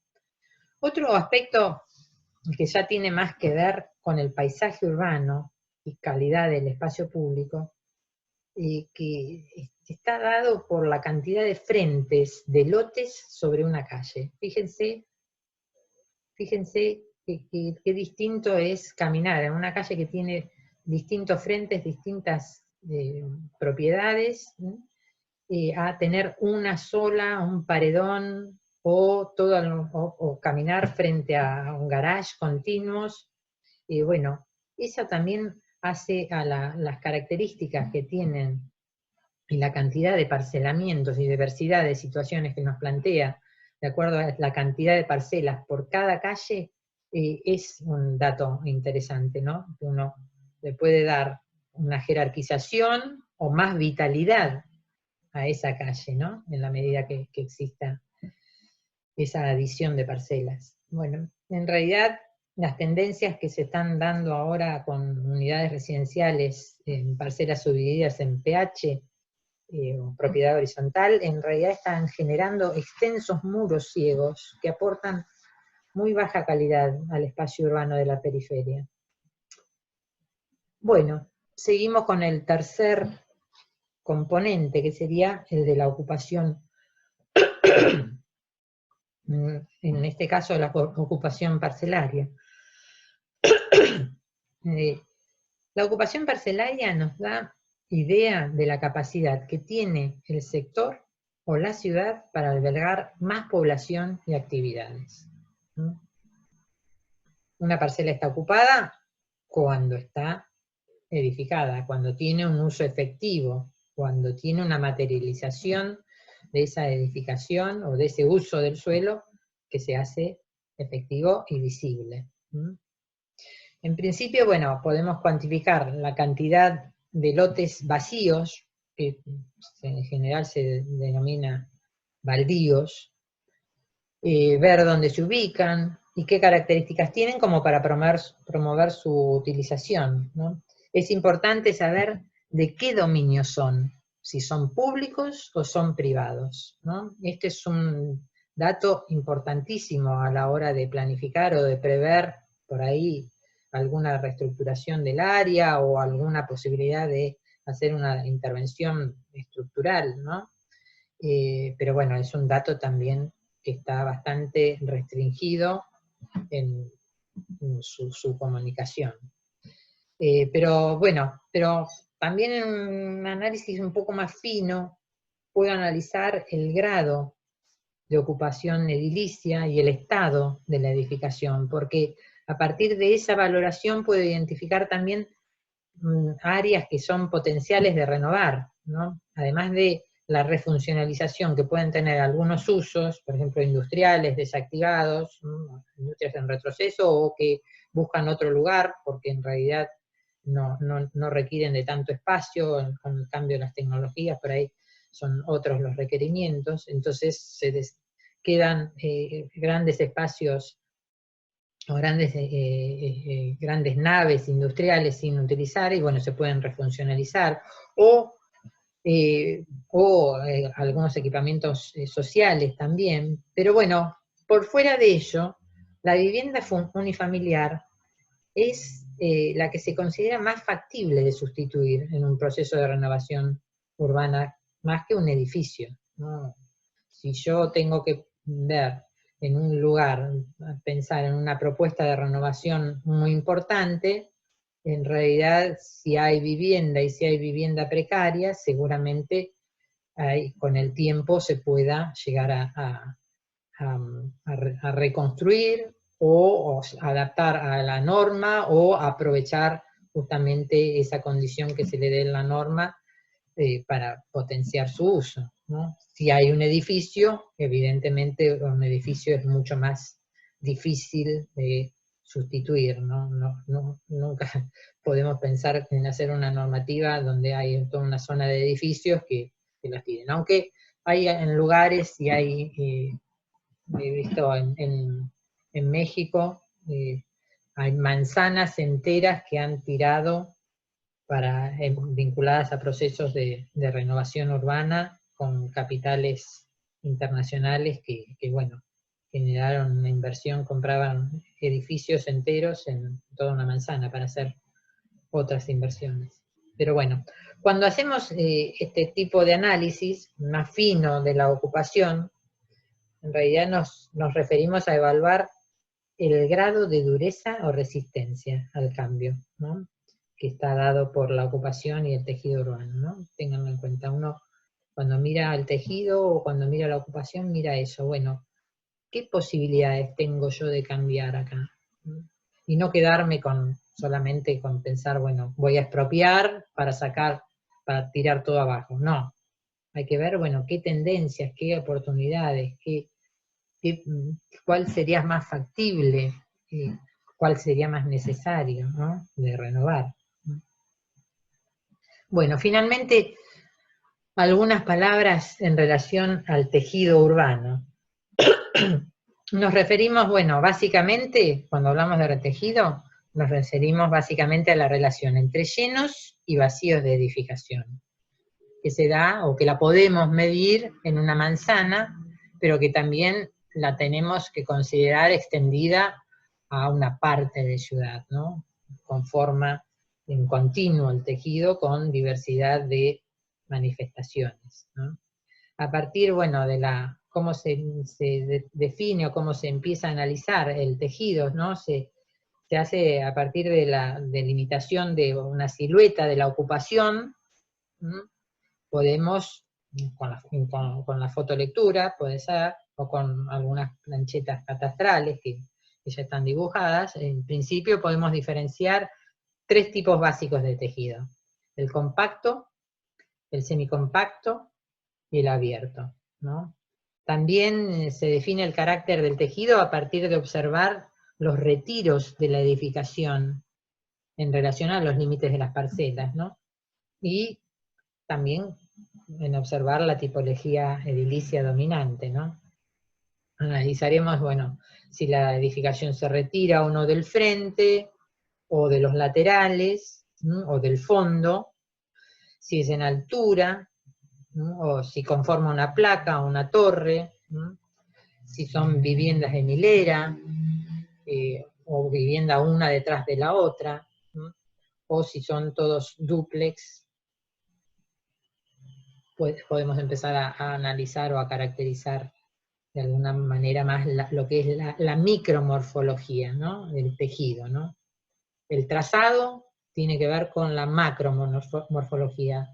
Otro aspecto que ya tiene más que ver con el paisaje urbano y calidad del espacio público, que está dado por la cantidad de frentes de lotes sobre una calle. Fíjense qué distinto es caminar en una calle que tiene distintos frentes, distintas propiedades, a tener una sola, un paredón, o caminar frente a un garage continuos. Bueno, eso también hace a las características que tienen y la cantidad de parcelamientos y diversidad de situaciones que nos plantea, de acuerdo a la cantidad de parcelas por cada calle, es un dato interesante, ¿no? Que uno le puede dar una jerarquización o más vitalidad a esa calle, ¿no? En la medida que exista esa adición de parcelas. Bueno, en realidad las tendencias que se están dando ahora con unidades residenciales en parcelas subdivididas en PH, o propiedad horizontal, en realidad están generando extensos muros ciegos que aportan muy baja calidad al espacio urbano de la periferia. Bueno, seguimos con el tercer componente, que sería el de la ocupación, en este caso la ocupación parcelaria. La ocupación parcelaria nos da idea de la capacidad que tiene el sector o la ciudad para albergar más población y actividades. Una parcela está ocupada cuando está edificada, cuando tiene un uso efectivo, cuando tiene una materialización de esa edificación o de ese uso del suelo que se hace efectivo y visible. En principio, bueno, podemos cuantificar la cantidad de lotes vacíos, que en general se denomina baldíos, ver dónde se ubican y qué características tienen como para promover su utilización, ¿no? Es importante saber de qué dominio son, si son públicos o son privados, ¿no? Este es un dato importantísimo a la hora de planificar o de prever por ahí alguna reestructuración del área o alguna posibilidad de hacer una intervención estructural, ¿no? Pero bueno, es un dato también que está bastante restringido en su comunicación. Pero bueno, pero también en un análisis un poco más fino, puedo analizar el grado de ocupación edilicia y el estado de la edificación, porque a partir de esa valoración puedo identificar también áreas que son potenciales de renovar, ¿no? Además de la refuncionalización que pueden tener algunos usos, por ejemplo industriales desactivados, industrias en retroceso, o que buscan otro lugar porque en realidad no requieren de tanto espacio, con el cambio de las tecnologías, por ahí son otros los requerimientos, entonces se quedan grandes espacios o grandes naves industriales sin utilizar, y bueno, se pueden refuncionalizar, o algunos equipamientos sociales también, pero bueno, por fuera de ello, la vivienda unifamiliar es la que se considera más factible de sustituir en un proceso de renovación urbana, más que un edificio, ¿no? Si yo tengo que ver en un lugar, pensar en una propuesta de renovación muy importante, en realidad si hay vivienda y si hay vivienda precaria, seguramente con el tiempo se pueda llegar a reconstruir o adaptar a la norma o aprovechar justamente esa condición que se le dé en la norma para potenciar su uso, ¿no? Si hay un edificio, evidentemente un edificio es mucho más difícil de sustituir, ¿no? Nunca podemos pensar en hacer una normativa donde hay toda una zona de edificios que las tienen, aunque hay en lugares y hay, he visto en México, hay manzanas enteras que han tirado vinculadas a procesos de renovación urbana con capitales internacionales que bueno, generaron una inversión, compraban edificios enteros en toda una manzana para hacer otras inversiones. Pero bueno, cuando hacemos este tipo de análisis más fino de la ocupación, en realidad nos referimos a evaluar el grado de dureza o resistencia al cambio, ¿no? Que está dado por la ocupación y el tejido urbano, ¿no? Ténganlo en cuenta. Uno cuando mira al tejido o cuando mira la ocupación, mira eso. Bueno, ¿qué posibilidades tengo yo de cambiar acá? Y no quedarme solamente con pensar, bueno, voy a expropiar para tirar todo abajo. No. Hay que ver, bueno, qué tendencias, qué oportunidades, cuál sería más factible, cuál sería más necesario, ¿no? De renovar. Bueno, finalmente, algunas palabras en relación al tejido urbano. Nos referimos, bueno, básicamente, cuando hablamos de retejido, nos referimos básicamente a la relación entre llenos y vacíos de edificación, que se da o que la podemos medir en una manzana, pero que también la tenemos que considerar extendida a una parte de ciudad, ¿no? Conforma en continuo el tejido con diversidad de manifestaciones, ¿no? A partir, bueno, de cómo se define o cómo se empieza a analizar el tejido, ¿no? Se hace a partir de la delimitación de una silueta de la ocupación, ¿no? Podemos, con la fotolectura, puede ser, o con algunas planchetas catastrales que ya están dibujadas, en principio podemos diferenciar 3 tipos básicos de tejido: el compacto, el semicompacto y el abierto, ¿no? También se define el carácter del tejido a partir de observar los retiros de la edificación en relación a los límites de las parcelas, ¿no? Y también en observar la tipología edilicia dominante, ¿no? Analizaremos, bueno, si la edificación se retira o no del frente, o de los laterales, ¿no? O del fondo, si es en altura, ¿no? O si conforma una placa o una torre, ¿no? Si son viviendas en hilera, o vivienda una detrás de la otra, ¿no? O si son todos dúplex, pues podemos empezar a analizar o a caracterizar de alguna manera más lo que es la micromorfología, ¿no? Del tejido, ¿no? El trazado tiene que ver con la macromorfología,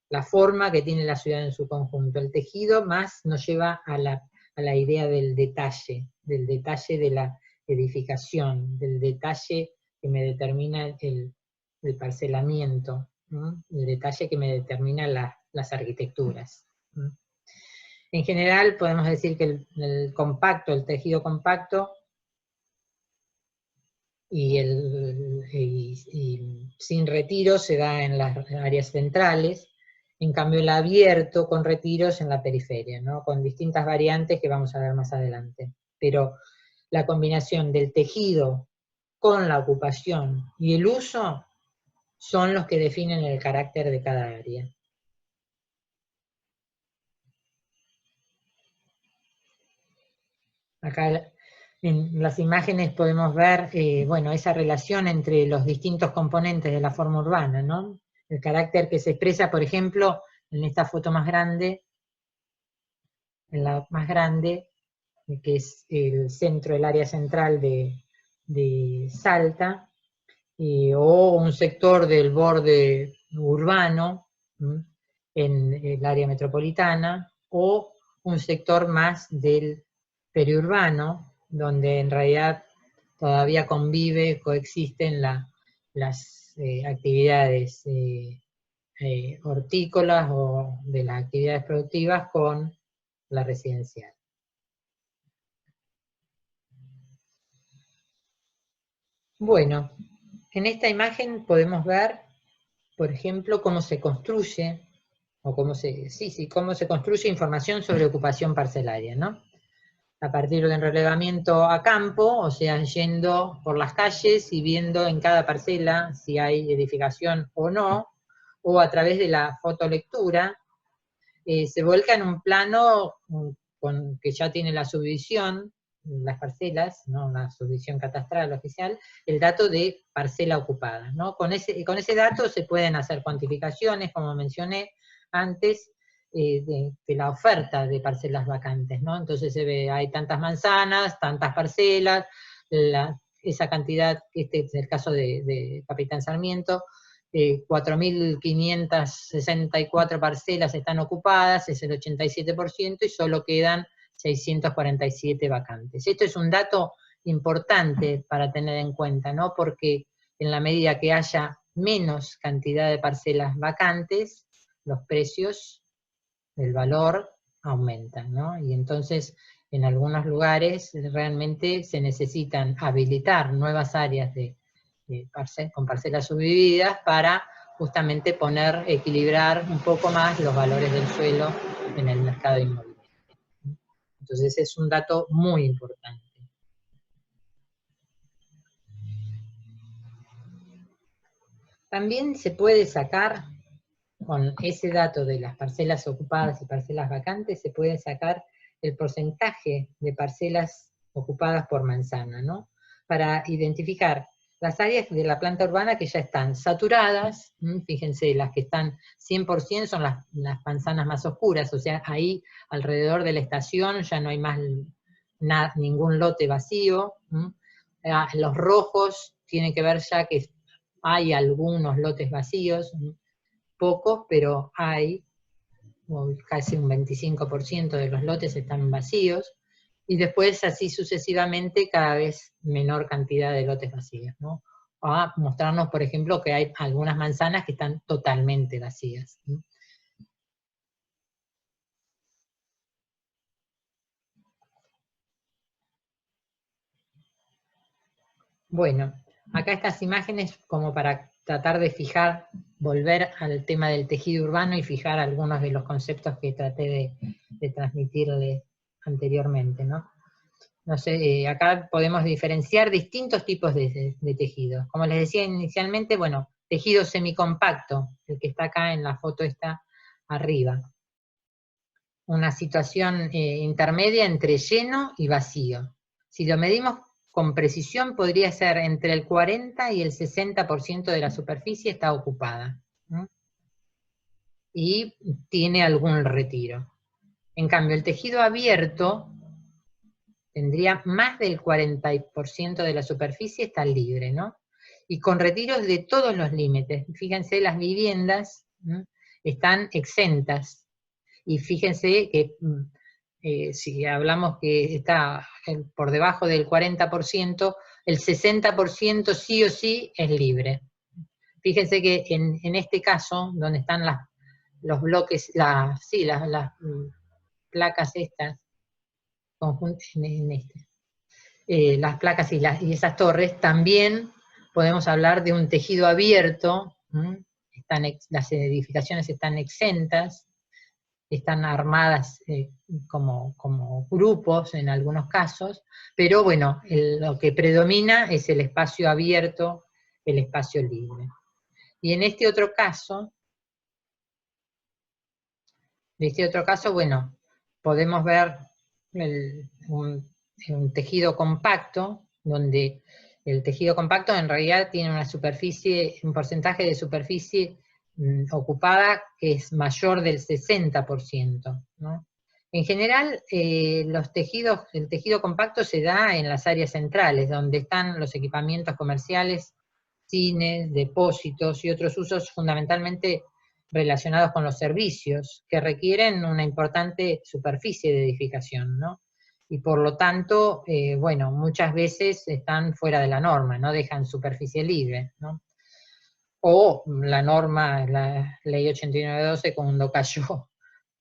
la forma que tiene la ciudad en su conjunto. El tejido más nos lleva a la idea del detalle de la edificación, del detalle que me determina el parcelamiento, ¿no? El detalle que me determina las arquitecturas, ¿no? En general podemos decir que el compacto, el tejido compacto, y sin retiro se da en las áreas centrales, en cambio el abierto con retiros en la periferia, ¿no? Con distintas variantes que vamos a ver más adelante. Pero la combinación del tejido con la ocupación y el uso son los que definen el carácter de cada área. Acá en las imágenes podemos ver, bueno, esa relación entre los distintos componentes de la forma urbana, ¿no? El carácter que se expresa, por ejemplo, en esta foto más grande, en la más grande, que es el centro, el área central de Salta, o un sector del borde urbano, en el área metropolitana, o un sector más del periurbano, donde en realidad todavía coexisten las actividades hortícolas o de las actividades productivas con la residencial. Bueno, en esta imagen podemos ver, por ejemplo, cómo se construye, o cómo se construye información sobre ocupación parcelaria, ¿no? A partir de un relevamiento a campo, o sea, yendo por las calles y viendo en cada parcela si hay edificación o no, o a través de la fotolectura, se vuelca en un plano que ya tiene la subdivisión, las parcelas, ¿no? Una subdivisión catastral oficial, el dato de parcela ocupada, ¿no? Con ese dato se pueden hacer cuantificaciones, como mencioné antes, de la oferta de parcelas vacantes, ¿no? Entonces se ve, hay tantas manzanas, tantas parcelas, esa cantidad, este es el caso de Capitán Sarmiento, 4.564 parcelas están ocupadas, es el 87%, y solo quedan 647 vacantes. Esto es un dato importante para tener en cuenta, ¿no? Porque en la medida que haya menos cantidad de parcelas vacantes, los precios, el valor aumentan, ¿no? Y entonces, en algunos lugares realmente se necesitan habilitar nuevas áreas con parcelas subdivididas para justamente equilibrar un poco más los valores del suelo en el mercado inmobiliario. Entonces es un dato muy importante. También se puede sacar, con ese dato de las parcelas ocupadas y parcelas vacantes, se puede sacar el porcentaje de parcelas ocupadas por manzana, ¿no? Para identificar las áreas de la planta urbana que ya están saturadas, fíjense, las que están 100% son las manzanas más oscuras, o sea, ahí alrededor de la estación ya no hay más ningún lote vacío. Los rojos tienen que ver ya que hay algunos lotes vacíos, pocos, pero hay, casi un 25% de los lotes están vacíos, y después así sucesivamente cada vez menor cantidad de lotes vacíos, ¿no? A mostrarnos, por ejemplo, que hay algunas manzanas que están totalmente vacías, ¿no? Bueno, acá estas imágenes como para tratar de volver al tema del tejido urbano y fijar algunos de los conceptos que traté de transmitirle anteriormente, ¿no? No sé, acá podemos diferenciar distintos tipos de tejidos. Como les decía inicialmente, bueno, tejido semicompacto, el que está acá en la foto está arriba. Una situación intermedia entre lleno y vacío. Si lo medimos con precisión, podría ser entre el 40 y el 60% de la superficie está ocupada, ¿no? Y tiene algún retiro. En cambio, el tejido abierto tendría más del 40% de la superficie está libre, ¿no? Y con retiros de todos los límites. Fíjense, las viviendas, ¿no?, están exentas. Y fíjense que si hablamos que está por debajo del 40%, el 60% sí o sí es libre. Fíjense que en este caso, donde están los bloques, las placas estas, en este, las placas y esas torres, también podemos hablar de un tejido abierto. Las edificaciones están exentas, están armadas como grupos en algunos casos, pero bueno, lo que predomina es el espacio abierto, el espacio libre. Y en este otro caso, bueno, podemos ver un tejido compacto, donde el tejido compacto en realidad tiene un porcentaje de superficie ocupada que es mayor del 60%, ¿no? En general, el tejido compacto se da en las áreas centrales, donde están los equipamientos comerciales, cines, depósitos y otros usos fundamentalmente relacionados con los servicios, que requieren una importante superficie de edificación, ¿no? Y por lo tanto, bueno, muchas veces están fuera de la norma, no dejan superficie libre, ¿no? O la norma, la ley 8912, cuando cayó,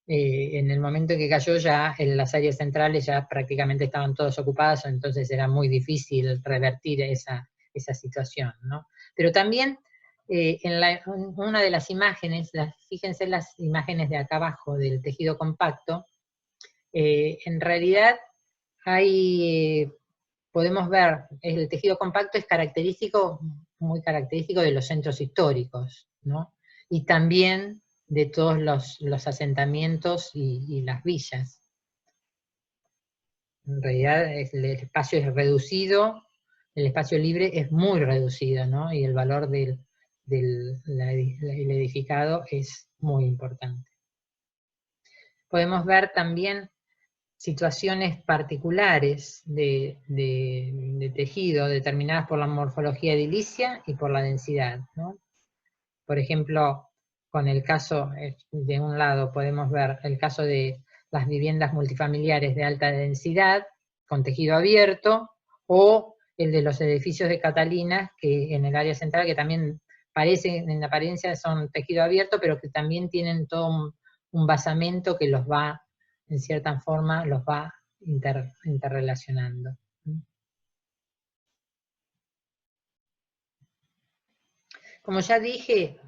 en el momento en que cayó ya en las áreas centrales ya prácticamente estaban todas ocupadas, entonces era muy difícil revertir esa esa situación, ¿no? Pero también en una de las imágenes, fíjense las imágenes de acá abajo del tejido compacto, en realidad podemos ver, el tejido compacto es muy característico de los centros históricos, ¿no? Y también de todos los asentamientos y las villas. En realidad el espacio es reducido, el espacio libre es muy reducido, ¿no? Y el valor del edificado es muy importante. Podemos ver también situaciones particulares de tejido determinadas por la morfología edilicia y por la densidad, ¿no? Por ejemplo, con el caso, de un lado podemos ver el caso de las viviendas multifamiliares de alta densidad, con tejido abierto, o el de los edificios de Catalinas, que en el área central, que también en apariencia son tejido abierto, pero que también tienen todo un basamento que los va, en cierta forma, los va interrelacionando. Como ya dije,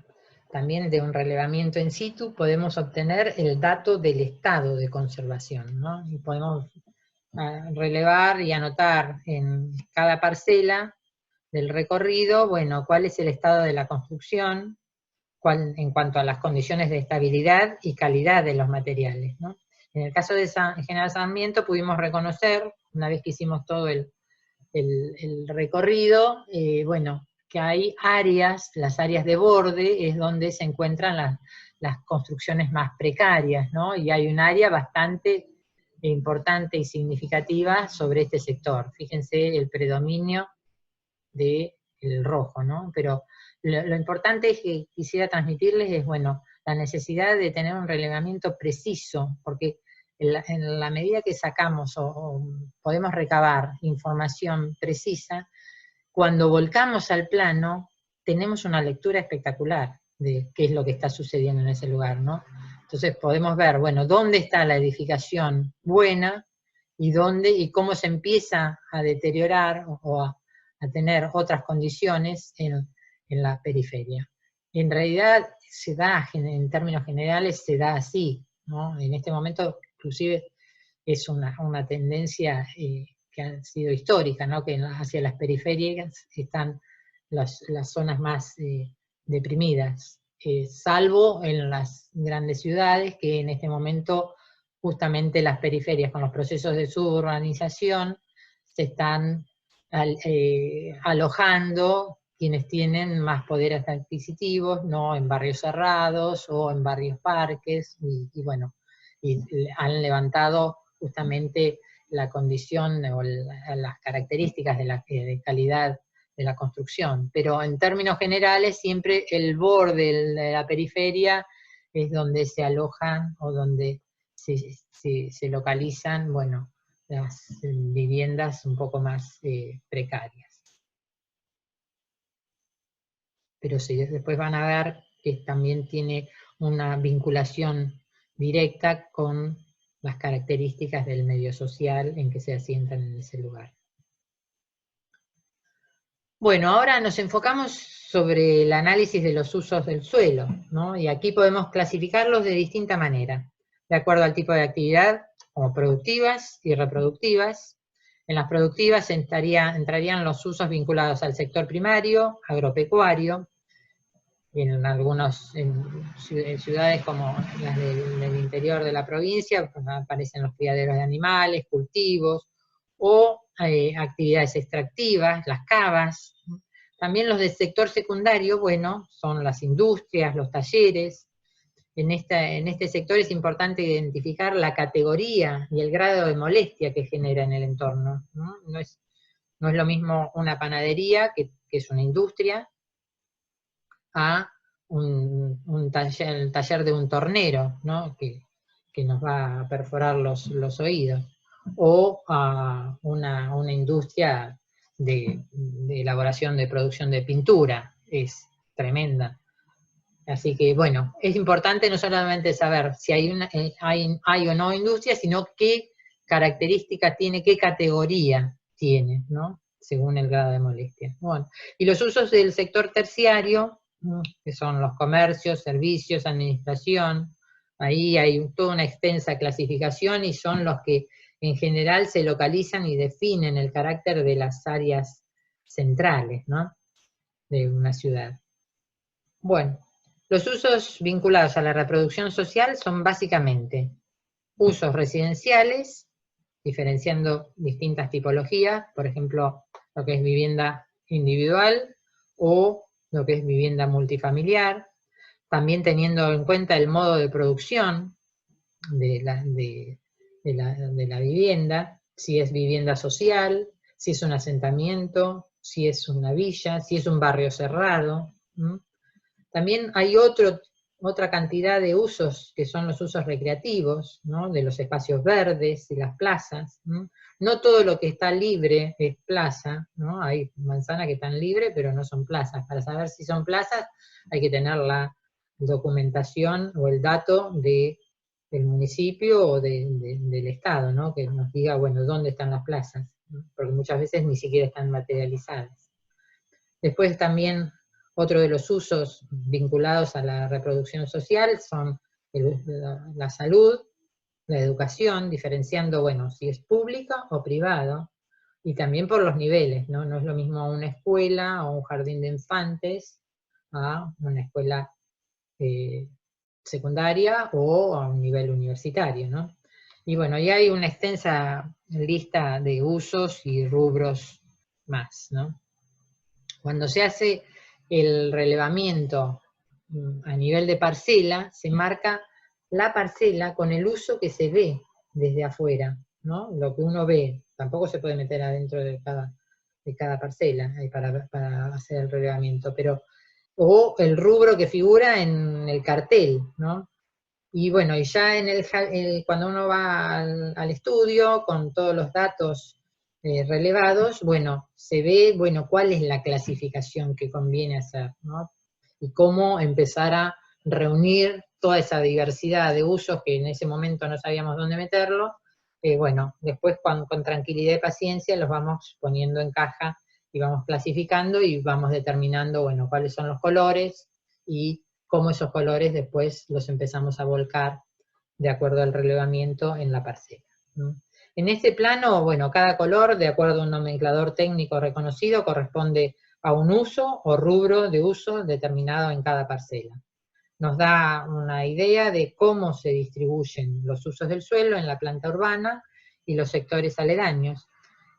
también de un relevamiento in situ podemos obtener el dato del estado de conservación, ¿no? Y podemos relevar y anotar en cada parcela del recorrido, bueno, cuál es el estado de la construcción, en cuanto a las condiciones de estabilidad y calidad de los materiales, ¿no? En el caso de General Sarmiento pudimos reconocer, una vez que hicimos todo el recorrido, bueno, que hay áreas, las áreas de borde, es donde se encuentran las construcciones más precarias, ¿no? Y hay un área bastante importante y significativa sobre este sector. Fíjense el predominio del rojo, ¿no? Pero lo importante es que quisiera transmitirles es, bueno, la necesidad de tener un relevamiento preciso, porque en la medida que sacamos o podemos recabar información precisa, cuando volcamos al plano, tenemos una lectura espectacular de qué es lo que está sucediendo en ese lugar, ¿no? Entonces podemos ver, bueno, dónde está la edificación buena y cómo se empieza a deteriorar o a tener otras condiciones en la periferia. En realidad se da, en términos generales, se da así, ¿no? En este momento, inclusive, es una tendencia que ha sido histórica, ¿no? Que hacia las periferias están las zonas más deprimidas, salvo en las grandes ciudades, que en este momento justamente las periferias, con los procesos de suburbanización, se están alojando quienes tienen más poderes adquisitivos, no en barrios cerrados o en barrios parques, y bueno, y han levantado justamente la condición o las características de calidad de la construcción. Pero en términos generales, siempre el borde de la periferia es donde se alojan o donde se localizan, bueno, las viviendas un poco más precarias. Pero sí, después van a ver que también tiene una vinculación directa con las características del medio social en que se asientan en ese lugar. Bueno, ahora nos enfocamos sobre el análisis de los usos del suelo, ¿no? Y aquí podemos clasificarlos de distinta manera, de acuerdo al tipo de actividad, como productivas y reproductivas. En las productivas entrarían los usos vinculados al sector primario, agropecuario, en ciudades como las del interior de la provincia, pues aparecen los criaderos de animales, cultivos, o actividades extractivas, las cavas. También los del sector secundario, bueno, son las industrias, los talleres. En este sector es importante identificar la categoría y el grado de molestia que genera en el entorno, ¿no? No es lo mismo una panadería, que es una industria, a el taller de un tornero, ¿no? que nos va a perforar los oídos, o a una industria de elaboración de producción de pintura, es tremenda. Así que, bueno, es importante no solamente saber si hay o no industria, sino qué características tiene, qué categoría tiene, ¿no? según el grado de molestia. Bueno, y los usos del sector terciario, que son los comercios, servicios, administración, ahí hay toda una extensa clasificación y son los que en general se localizan y definen el carácter de las áreas centrales, ¿no?, de una ciudad. Bueno, los usos vinculados a la reproducción social son básicamente usos residenciales, diferenciando distintas tipologías, por ejemplo, lo que es vivienda individual o lo que es vivienda multifamiliar, también teniendo en cuenta el modo de producción de la vivienda, si es vivienda social, si es un asentamiento, si es una villa, si es un barrio cerrado. También hay otra cantidad de usos que son los usos recreativos, ¿no?, de los espacios verdes y las plazas. No todo lo que está libre es plaza, ¿no? Hay manzanas que están libres pero no son plazas. Para saber si son plazas hay que tener la documentación o el dato del municipio o del Estado, ¿no?, que nos diga, bueno, dónde están las plazas, ¿no?, porque muchas veces ni siquiera están materializadas. Después también otro de los usos vinculados a la reproducción social son la salud, la educación, diferenciando, bueno, si es pública o privado, y también por los niveles, ¿no? No es lo mismo una escuela o un jardín de infantes a una escuela secundaria o a un nivel universitario, ¿no? Y bueno, y hay una extensa lista de usos y rubros más, ¿no? Cuando se hace el relevamiento a nivel de parcela, se marca la parcela con el uso que se ve desde afuera, ¿no? Lo que uno ve, tampoco se puede meter adentro de cada parcela para hacer el relevamiento, pero, o el rubro que figura en el cartel, ¿no? Y bueno, y ya cuando uno va al estudio con todos los datos relevados, bueno, se ve, bueno, cuál es la clasificación que conviene hacer, ¿no? Y cómo empezar a reunir toda esa diversidad de usos que en ese momento no sabíamos dónde meterlo, bueno, después con tranquilidad y paciencia los vamos poniendo en caja y vamos clasificando y vamos determinando, bueno, cuáles son los colores y cómo esos colores después los empezamos a volcar de acuerdo al relevamiento en la parcela. En este plano, bueno, cada color, de acuerdo a un nomenclador técnico reconocido, corresponde a un uso o rubro de uso determinado en cada parcela. Nos da una idea de cómo se distribuyen los usos del suelo en la planta urbana y los sectores aledaños,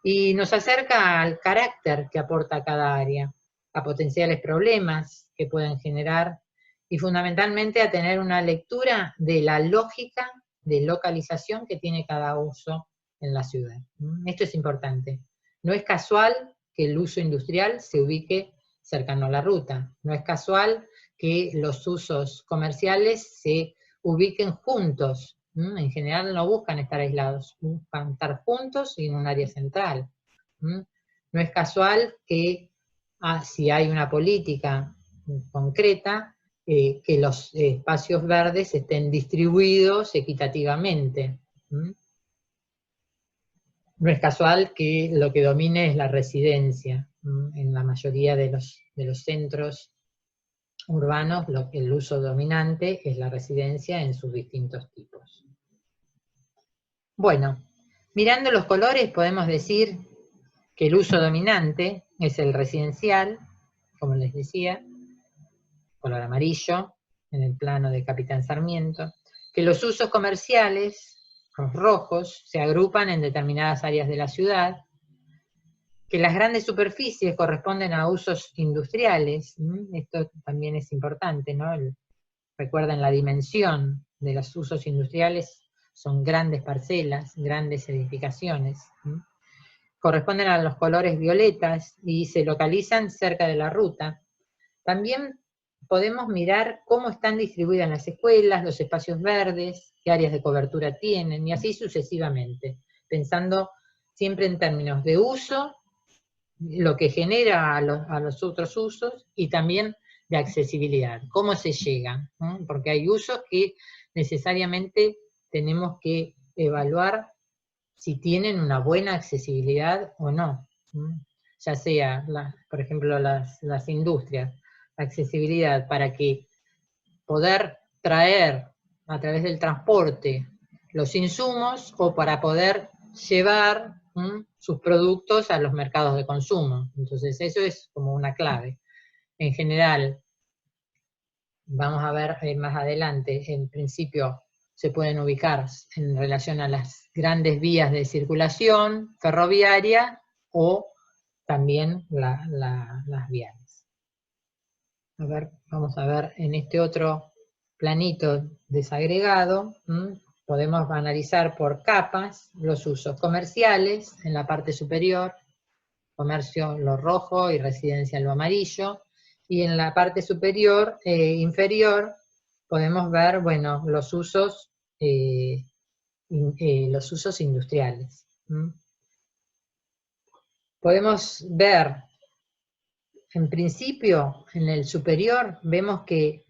y nos acerca al carácter que aporta cada área, a potenciales problemas que pueden generar, y fundamentalmente a tener una lectura de la lógica de localización que tiene cada uso en la ciudad. Esto es importante. No es casual que el uso industrial se ubique cercano a la ruta. No es casual que los usos comerciales se ubiquen juntos. En general no buscan estar aislados, buscan estar juntos y en un área central. No es casual que si hay una política concreta, que los espacios verdes estén distribuidos equitativamente. No es casual que lo que domine es la residencia. En la mayoría de los centros urbanos, el uso dominante es la residencia en sus distintos tipos. Bueno, mirando los colores podemos decir que el uso dominante es el residencial, como les decía, color amarillo, en el plano de Capitán Sarmiento, que los usos comerciales, los rojos, se agrupan en determinadas áreas de la ciudad, que las grandes superficies corresponden a usos industriales. Esto también es importante, ¿no? Recuerden la dimensión de los usos industriales, son grandes parcelas, grandes edificaciones. Corresponden a los colores violetas y se localizan cerca de la ruta. También podemos mirar cómo están distribuidas las escuelas, los espacios verdes, qué áreas de cobertura tienen, y así sucesivamente, pensando siempre en términos de uso, lo que genera a los otros usos, y también de accesibilidad, cómo se llega, porque hay usos que necesariamente tenemos que evaluar si tienen una buena accesibilidad o no. ya sea, por ejemplo, las industrias, la accesibilidad, para que poder traer a través del transporte los insumos o para poder llevar sus productos a los mercados de consumo. Entonces eso es como una clave. En general, vamos a ver más adelante, en principio se pueden ubicar en relación a las grandes vías de circulación ferroviaria o también las viales. A ver, vamos a ver en este otro planito desagregado, podemos analizar por capas los usos comerciales en la parte superior, comercio lo rojo y residencia lo amarillo, y en la parte superior, inferior, podemos ver, bueno, los usos industriales. Podemos ver, en principio, en el superior, vemos que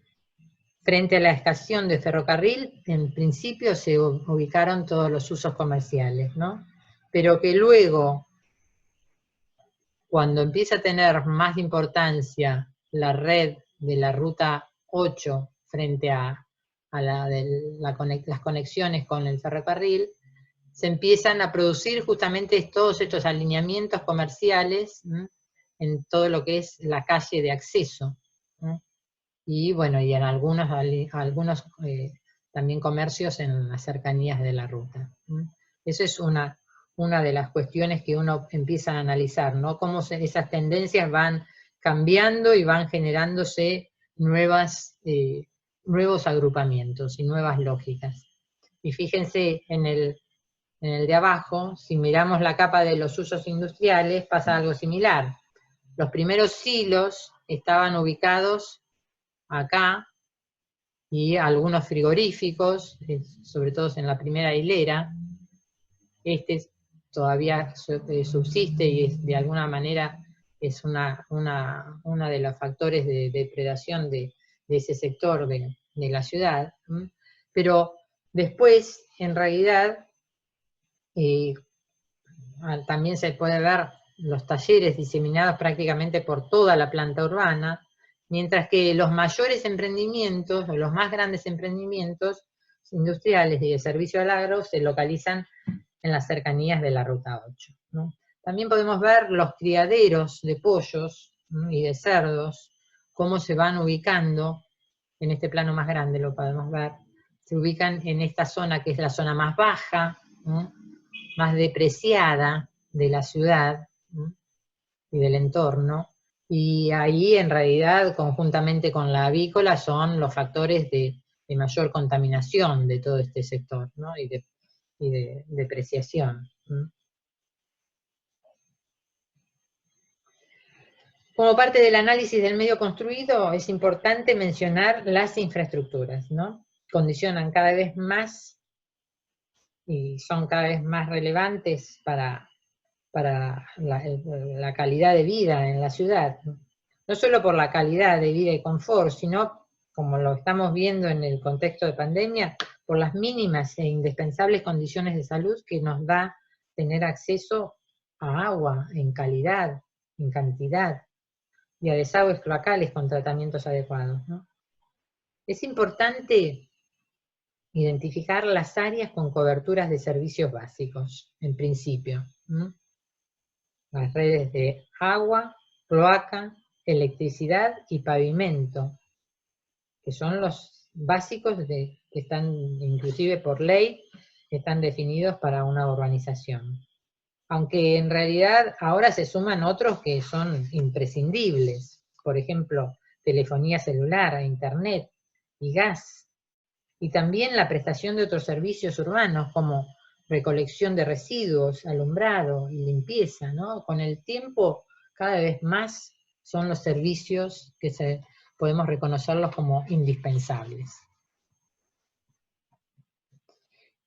frente a la estación de ferrocarril, en principio se ubicaron todos los usos comerciales, ¿no? Pero que luego, cuando empieza a tener más importancia la red de la ruta 8 frente a las conexiones con el ferrocarril, se empiezan a producir justamente todos estos alineamientos comerciales en todo lo que es la calle de acceso. Y bueno, y en algunos también comercios en las cercanías de la ruta. Eso es una de las cuestiones que uno empieza a analizar, ¿no? Cómo esas tendencias van cambiando y van generándose nuevos agrupamientos y nuevas lógicas. Y fíjense en el de abajo, si miramos la capa de los usos industriales, pasa algo similar. Los primeros silos estaban ubicados acá, y algunos frigoríficos, sobre todo en la primera hilera. Este todavía subsiste y de alguna manera es una de los factores de depredación de ese sector de la ciudad. Pero después, en realidad, también se puede ver los talleres diseminados prácticamente por toda la planta urbana, mientras que los mayores emprendimientos, o los más grandes emprendimientos industriales y de servicio al agro, se localizan en las cercanías de la Ruta 8, ¿no? También podemos ver los criaderos de pollos y de cerdos, cómo se van ubicando, en este plano más grande lo podemos ver, se ubican en esta zona que es la zona más baja, más depreciada de la ciudad y del entorno, y ahí en realidad conjuntamente con la avícola son los factores de mayor contaminación de todo este sector, ¿no? y de depreciación. Como parte del análisis del medio construido es importante mencionar las infraestructuras, ¿no? Condicionan cada vez más y son cada vez más relevantes para la calidad de vida en la ciudad. No solo por la calidad de vida y confort, sino, como lo estamos viendo en el contexto de pandemia, por las mínimas e indispensables condiciones de salud que nos da tener acceso a agua en calidad, en cantidad, y a desagües cloacales con tratamientos adecuados, ¿no? Es importante identificar las áreas con coberturas de servicios básicos, en principio. Las redes de agua, cloaca, electricidad y pavimento, que son los básicos que están, inclusive por ley, están definidos para una urbanización. Aunque en realidad ahora se suman otros que son imprescindibles, por ejemplo, telefonía celular, internet y gas, y también la prestación de otros servicios urbanos como recolección de residuos, alumbrado y limpieza, ¿no? Con el tiempo cada vez más son los servicios que podemos reconocerlos como indispensables.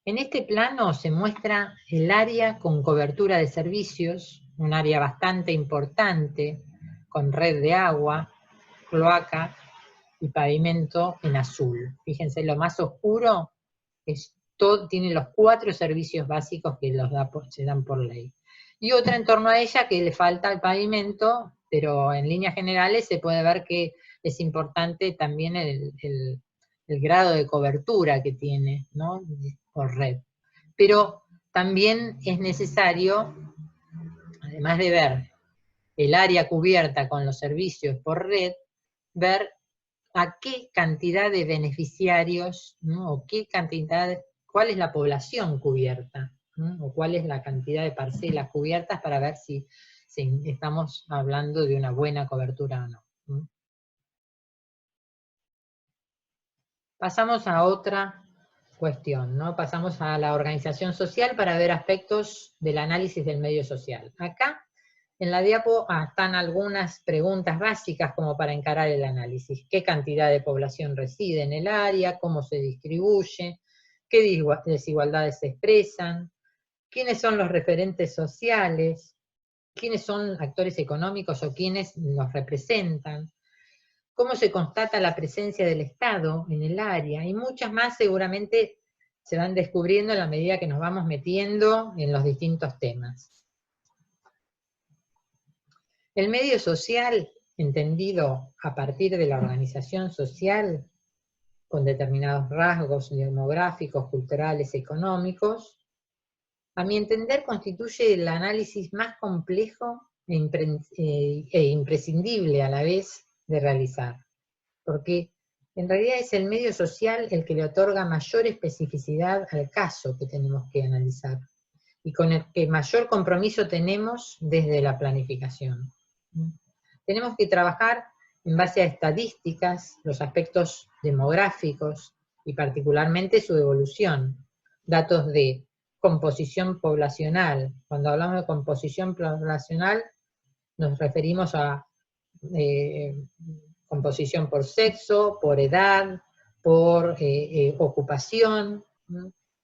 En este plano se muestra el área con cobertura de servicios, un área bastante importante, con red de agua, cloaca y pavimento en azul. Fíjense, lo más oscuro tiene los 4 servicios básicos que se dan por ley. y otra en torno a ella que le falta el pavimento, pero en líneas generales se puede ver que es importante también el grado de cobertura que tiene, ¿no?, por red. Pero también es necesario, además de ver el área cubierta con los servicios por red, ver a qué cantidad de beneficiarios, ¿no?, o cuál es la población cubierta, ¿no?, o cuál es la cantidad de parcelas cubiertas para ver si estamos hablando de una buena cobertura o no. Pasamos a otra cuestión, ¿no? Pasamos a la organización social para ver aspectos del análisis del medio social. Acá, en la diapo, están algunas preguntas básicas como para encarar el análisis. ¿Qué cantidad de población reside en el área? ¿Cómo se distribuye? ¿Qué desigualdades se expresan? ¿Quiénes son los referentes sociales? ¿Quiénes son actores económicos o quiénes los representan? ¿Cómo se constata la presencia del Estado en el área? Y muchas más seguramente se van descubriendo a la medida que nos vamos metiendo en los distintos temas. El medio social, entendido a partir de la organización social, con determinados rasgos demográficos, culturales, económicos, a mi entender constituye el análisis más complejo e imprescindible a la vez de realizar, porque en realidad es el medio social el que le otorga mayor especificidad al caso que tenemos que analizar, y con el que mayor compromiso tenemos desde la planificación. Tenemos que trabajar en base a estadísticas, los aspectos demográficos, y particularmente su evolución, datos de composición poblacional. Cuando hablamos de composición poblacional, nos referimos a composición por sexo, por edad, por ocupación.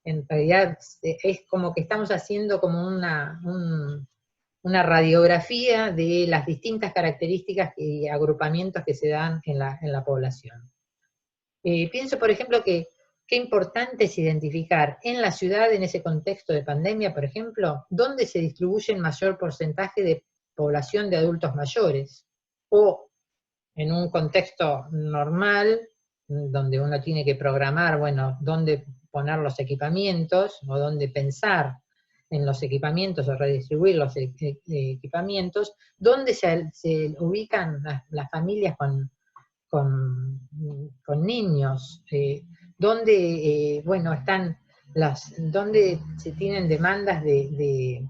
En realidad es como que estamos haciendo como una radiografía de las distintas características y agrupamientos que se dan en la población. Pienso, por ejemplo, que qué importante es identificar en la ciudad, en ese contexto de pandemia, por ejemplo, dónde se distribuye el mayor porcentaje de población de adultos mayores, o en un contexto normal, donde uno tiene que programar, bueno, dónde poner los equipamientos, o dónde pensar en los equipamientos, o redistribuir los equipamientos, dónde se ubican las familias con niños, donde, bueno, están donde se tienen demandas de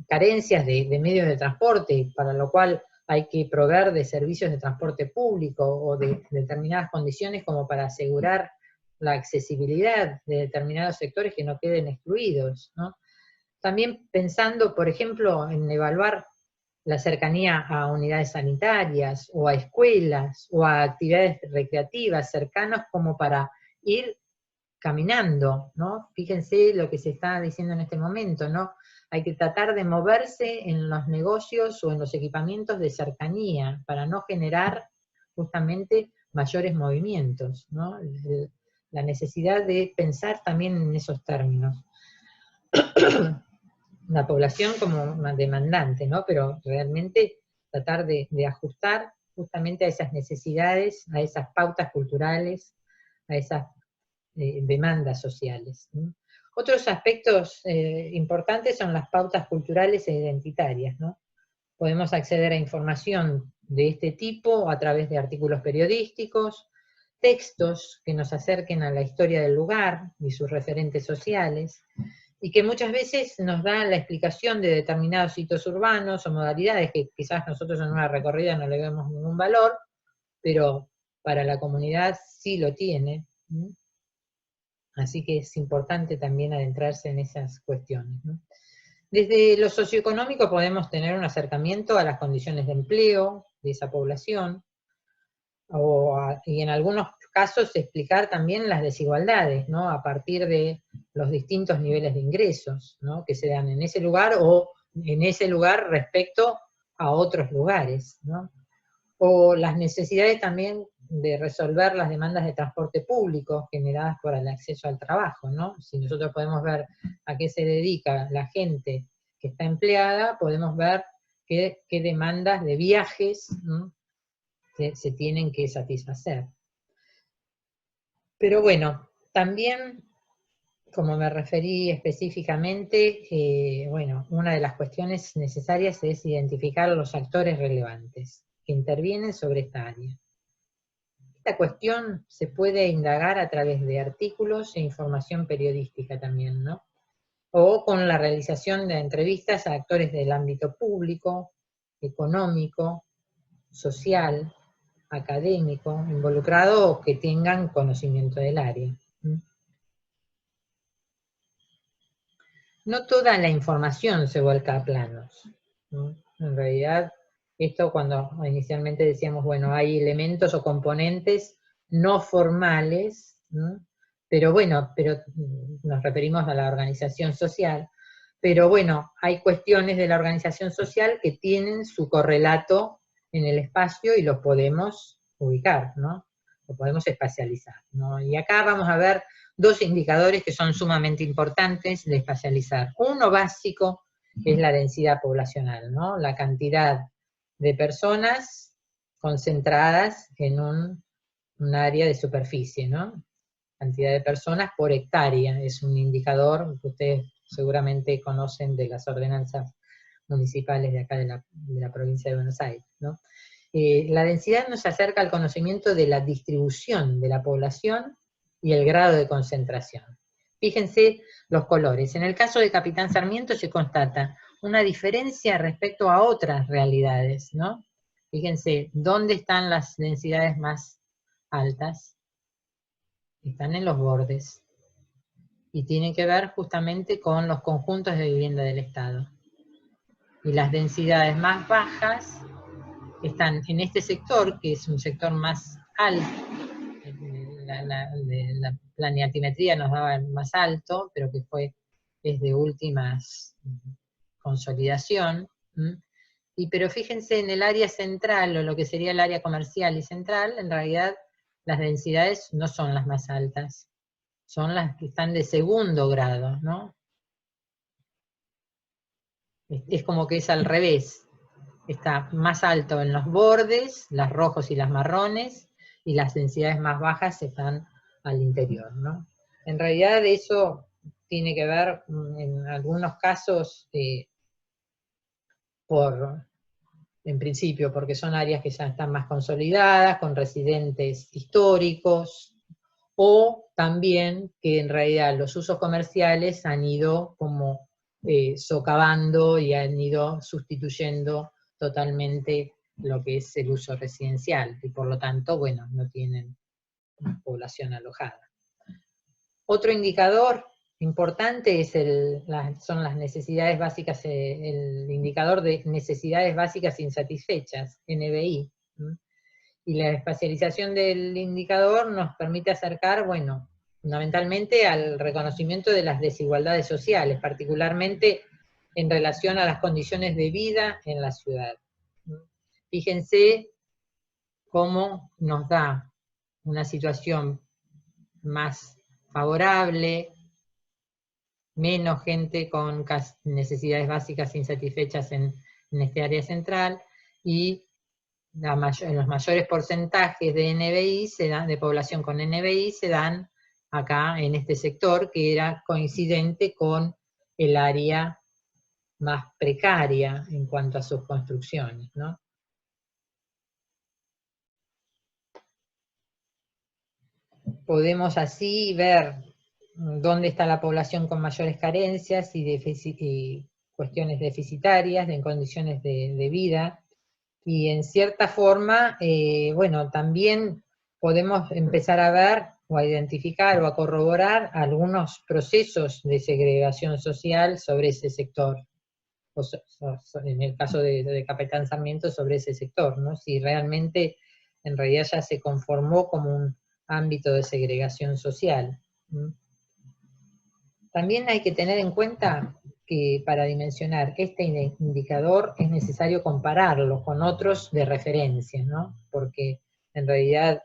carencias de medios de transporte, para lo cual hay que proveer de servicios de transporte público o de determinadas condiciones como para asegurar la accesibilidad de determinados sectores que no queden excluidos, ¿no? También pensando, por ejemplo, en evaluar la cercanía a unidades sanitarias, o a escuelas, o a actividades recreativas cercanas como para ir caminando, ¿no? Fíjense lo que se está diciendo en este momento, ¿no? Hay que tratar de moverse en los negocios o en los equipamientos de cercanía para no generar justamente mayores movimientos, ¿no? La necesidad de pensar también en esos términos. La población como una demandante, ¿no? Pero realmente tratar de ajustar justamente a esas necesidades, a esas pautas culturales, a esas demandas sociales, ¿no? Otros aspectos importantes son las pautas culturales e identitarias, ¿no? Podemos acceder a información de este tipo a través de artículos periodísticos, textos que nos acerquen a la historia del lugar y sus referentes sociales, y que muchas veces nos dan la explicación de determinados hitos urbanos o modalidades que quizás nosotros en una recorrida no le vemos ningún valor, pero para la comunidad sí lo tiene, ¿no? Así que es importante también adentrarse en esas cuestiones, ¿no? Desde lo socioeconómico podemos tener un acercamiento a las condiciones de empleo de esa población, y en algunos casos explicar también las desigualdades, ¿no? A partir de los distintos niveles de ingresos, ¿no? Que se dan en ese lugar, o en ese lugar respecto a otros lugares, ¿no? O las necesidades también de resolver las demandas de transporte público generadas por el acceso al trabajo, ¿no? Si nosotros podemos ver a qué se dedica la gente que está empleada, podemos ver qué demandas de viajes, ¿no?, se tienen que satisfacer. Pero bueno, también, como me referí específicamente, bueno, una de las cuestiones necesarias es identificar los actores relevantes que intervienen sobre esta área. Esta cuestión se puede indagar a través de artículos e información periodística también, ¿no? O con la realización de entrevistas a actores del ámbito público, económico, social, académico, involucrado o que tengan conocimiento del área. No toda la información se vuelca a planos, ¿no? En realidad, esto cuando inicialmente decíamos, bueno, hay elementos o componentes no formales, ¿no? Pero bueno, nos referimos a la organización social, pero bueno, hay cuestiones de la organización social que tienen su correlato en el espacio y los podemos ubicar, ¿no? Lo podemos espacializar, ¿no? Y acá vamos a ver dos indicadores que son sumamente importantes de espacializar. Uno básico es la densidad poblacional, ¿no? La cantidad de personas concentradas en un área de superficie, ¿no? Cantidad de personas por hectárea, es un indicador que ustedes seguramente conocen de las ordenanzas municipales de acá de la provincia de Buenos Aires, ¿no? La densidad nos acerca al conocimiento de la distribución de la población y el grado de concentración. Fíjense los colores. En el caso de Capitán Sarmiento se constata una diferencia respecto a otras realidades, ¿no? Fíjense, ¿dónde están las densidades más altas? Están en los bordes. Y tienen que ver justamente con los conjuntos de vivienda del Estado. Y las densidades más bajas están en este sector, que es un sector más alto, la planiatimetría nos daba el más alto, pero que es de últimas consolidación, pero fíjense en el área central, o lo que sería el área comercial y central, en realidad las densidades no son las más altas, son las que están de segundo grado, ¿no? Es como que es al revés. Está más alto en los bordes, las rojos y las marrones, y las densidades más bajas están al interior, ¿no? En realidad eso tiene que ver, en algunos casos, en principio, porque son áreas que ya están más consolidadas, con residentes históricos, o también que en realidad los usos comerciales han ido como socavando y han ido sustituyendo totalmente lo que es el uso residencial, y por lo tanto, bueno, no tienen población alojada. Otro indicador importante son las necesidades básicas, el indicador de necesidades básicas insatisfechas, NBI. Y la espacialización del indicador nos permite acercar, bueno, fundamentalmente al reconocimiento de las desigualdades sociales, particularmente en relación a las condiciones de vida en la ciudad. Fíjense cómo nos da una situación más favorable, menos gente con necesidades básicas insatisfechas en este área central, y en los mayores porcentajes de NBI de población con NBI se dan acá en este sector, que era coincidente con el área más precaria en cuanto a sus construcciones, ¿no? Podemos así ver dónde está la población con mayores carencias y cuestiones deficitarias en condiciones de vida, y en cierta forma, bueno, también podemos empezar a ver o a identificar o a corroborar algunos procesos de segregación social sobre ese sector, en el caso de Capitán Sarmiento, sobre ese sector, ¿no? Si realmente en realidad ya se conformó como un ámbito de segregación social. También hay que tener en cuenta que para dimensionar este indicador es necesario compararlo con otros de referencia, ¿no? Porque en realidad,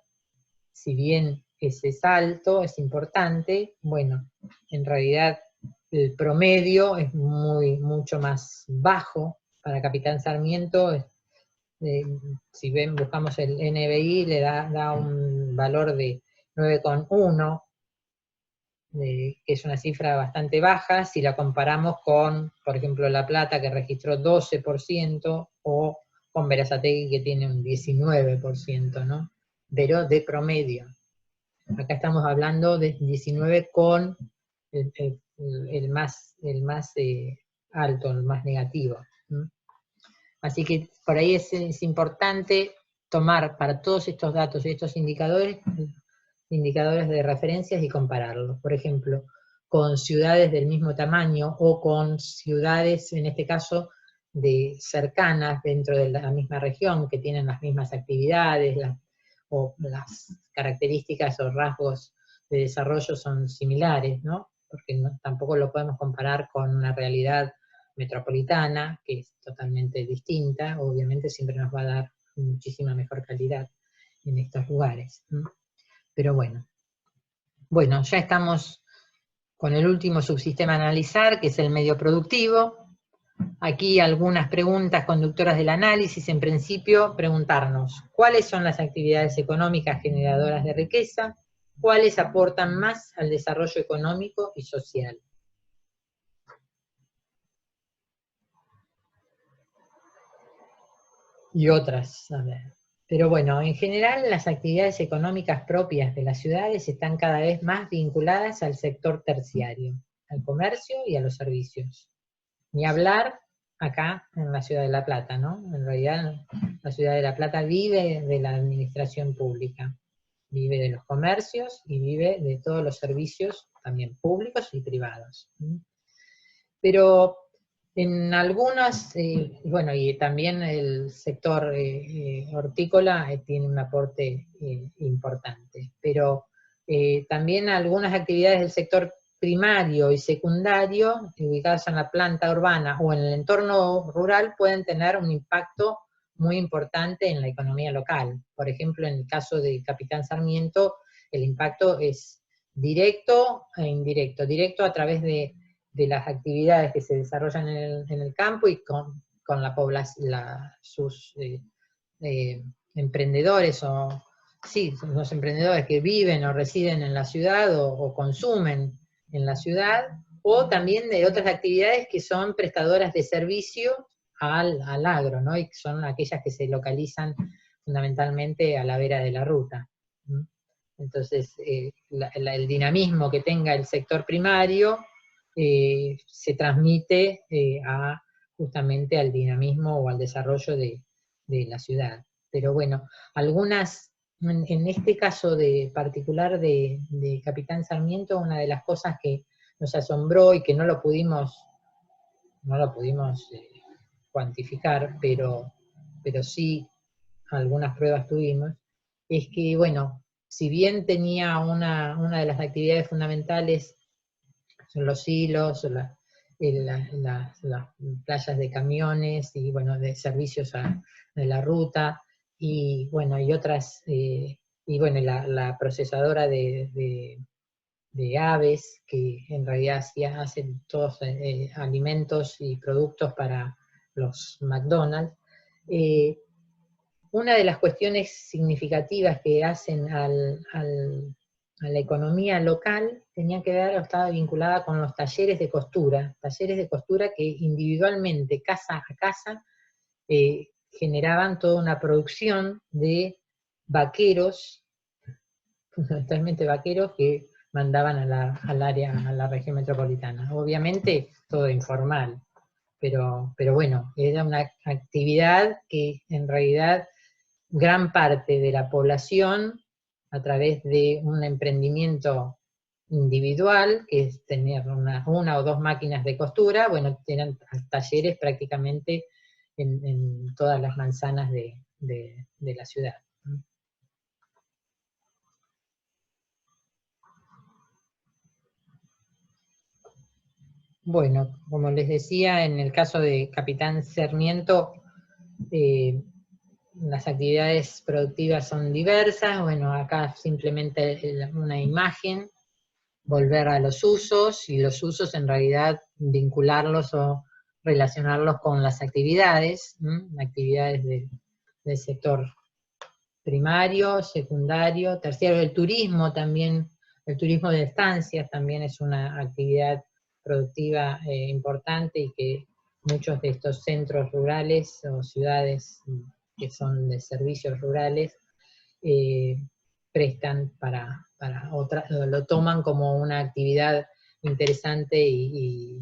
si bien ese salto es importante, bueno, en realidad el promedio es mucho más bajo. Para Capitán Sarmiento, si buscamos el NBI, le da un valor de 9,1, que es una cifra bastante baja, si la comparamos con, por ejemplo, La Plata, que registró 12%, o con Berazategui, que tiene un 19%, ¿no? Pero de promedio. Acá estamos hablando de 19 con el más alto, el más negativo. Así que por ahí es importante tomar para todos estos datos y estos indicadores de referencias y compararlos. Por ejemplo, con ciudades del mismo tamaño o con ciudades, en este caso, cercanas dentro de la misma región, que tienen las mismas actividades, o las características o rasgos de desarrollo son similares, ¿no? Porque tampoco lo podemos comparar con una realidad metropolitana, que es totalmente distinta, obviamente siempre nos va a dar muchísima mejor calidad en estos lugares, ¿no? Pero bueno, ya estamos con el último subsistema a analizar, que es el medio productivo. Aquí algunas preguntas conductoras del análisis. En principio, preguntarnos, ¿cuáles son las actividades económicas generadoras de riqueza? ¿Cuáles aportan más al desarrollo económico y social? Y otras, a ver. Pero bueno, en general las actividades económicas propias de las ciudades están cada vez más vinculadas al sector terciario, al comercio y a los servicios. Ni hablar acá en la ciudad de La Plata, ¿no? En realidad la ciudad de La Plata vive de la administración pública, vive de los comercios y vive de todos los servicios, también públicos y privados. Pero en algunas, bueno, y también el sector hortícola tiene un aporte importante, pero también algunas actividades del sector primario y secundario, ubicadas en la planta urbana o en el entorno rural, pueden tener un impacto muy importante en la economía local. Por ejemplo, en el caso de Capitán Sarmiento, el impacto es directo e indirecto. Directo a través de las actividades que se desarrollan en el campo y con la población, sus emprendedores, los emprendedores que viven o residen en la ciudad o consumen en la ciudad, o también de otras actividades que son prestadoras de servicio al agro, ¿no? Y son aquellas que se localizan fundamentalmente a la vera de la ruta. Entonces, el dinamismo que tenga el sector primario se transmite justamente al dinamismo o al desarrollo de la ciudad. Pero bueno, algunas, en este caso particular de Capitán Sarmiento, una de las cosas que nos asombró y que no lo pudimos cuantificar, pero sí algunas pruebas tuvimos, es que, bueno, si bien tenía una de las actividades fundamentales, son los hilos, las playas de camiones y, bueno, de servicios de la ruta, y, bueno, y otras, y, bueno, la procesadora de aves, que en realidad hacen todos alimentos y productos para los McDonald's. Una de las cuestiones significativas que hacen a la economía local tenía que ver o estaba vinculada con los talleres de costura que individualmente, casa a casa, generaban toda una producción de vaqueros, fundamentalmente vaqueros que mandaban al área, a la región metropolitana. Obviamente todo informal, pero bueno, era una actividad que en realidad gran parte de la población, a través de un emprendimiento individual, que es tener una o dos máquinas de costura, bueno, tienen talleres prácticamente en todas las manzanas de la ciudad. Bueno, como les decía, en el caso de Capitán Sarmiento, las actividades productivas son diversas. Bueno, acá simplemente una imagen volver a los usos, y los usos en realidad vincularlos o relacionarlos con las actividades, actividades del sector primario, secundario, terciario. El turismo también, el turismo de estancias también es una actividad productiva importante, y que muchos de estos centros rurales o ciudades que son de servicios rurales prestan para lo toman como una actividad interesante y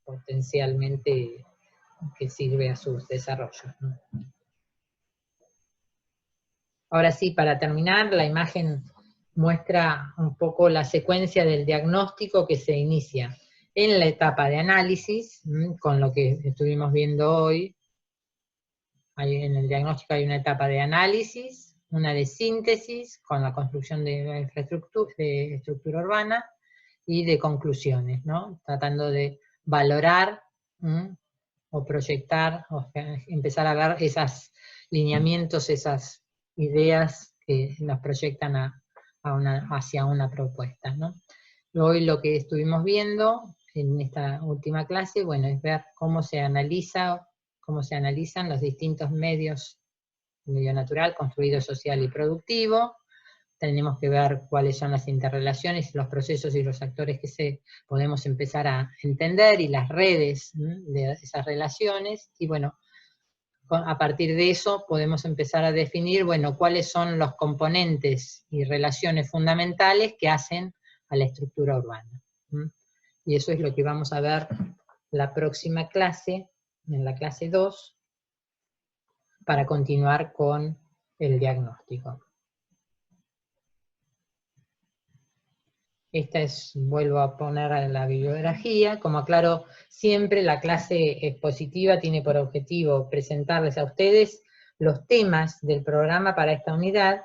potencialmente que sirve a sus desarrollos, ¿no? Ahora sí, para terminar, la imagen muestra un poco la secuencia del diagnóstico que se inicia en la etapa de análisis, con lo que estuvimos viendo hoy. En el diagnóstico hay una etapa de análisis, una de síntesis, con la construcción de estructura urbana, y de conclusiones, ¿no? Tratando de valorar o proyectar, o empezar a ver esos lineamientos, esas ideas que nos proyectan hacia una propuesta, ¿no? Hoy lo que estuvimos viendo en esta última clase, bueno, es ver cómo se analizan los distintos medios, medio natural, construido, social y productivo. Tenemos que ver cuáles son las interrelaciones, los procesos y los actores que podemos empezar a entender, y las redes de esas relaciones, y bueno, a partir de eso podemos empezar a definir, bueno, cuáles son los componentes y relaciones fundamentales que hacen a la estructura urbana. Y eso es lo que vamos a ver la próxima clase, en la clase 2, para continuar con el diagnóstico. Esta vuelvo a poner a la bibliografía. Como aclaro siempre, la clase expositiva tiene por objetivo presentarles a ustedes los temas del programa para esta unidad,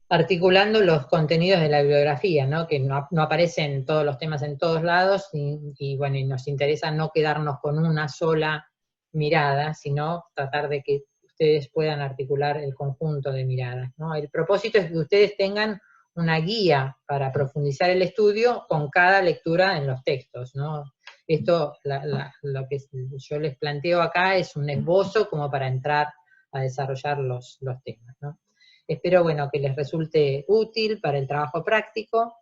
articulando los contenidos de la bibliografía, ¿no? Que no aparecen todos los temas en todos lados, y bueno, y nos interesa no quedarnos con una sola mirada, sino tratar de que ustedes puedan articular el conjunto de miradas, ¿no? El propósito es que ustedes tengan una guía para profundizar el estudio con cada lectura en los textos, ¿no? Esto, lo que yo les planteo acá es un esbozo como para entrar a desarrollar los temas, ¿no? Espero, bueno, que les resulte útil para el trabajo práctico,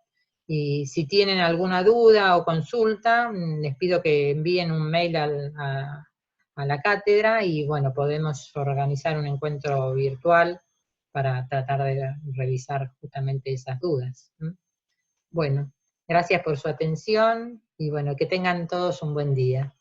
y si tienen alguna duda o consulta, les pido que envíen un mail a la cátedra, y bueno, podemos organizar un encuentro virtual para tratar de revisar justamente esas dudas. Bueno, gracias por su atención, y bueno, que tengan todos un buen día.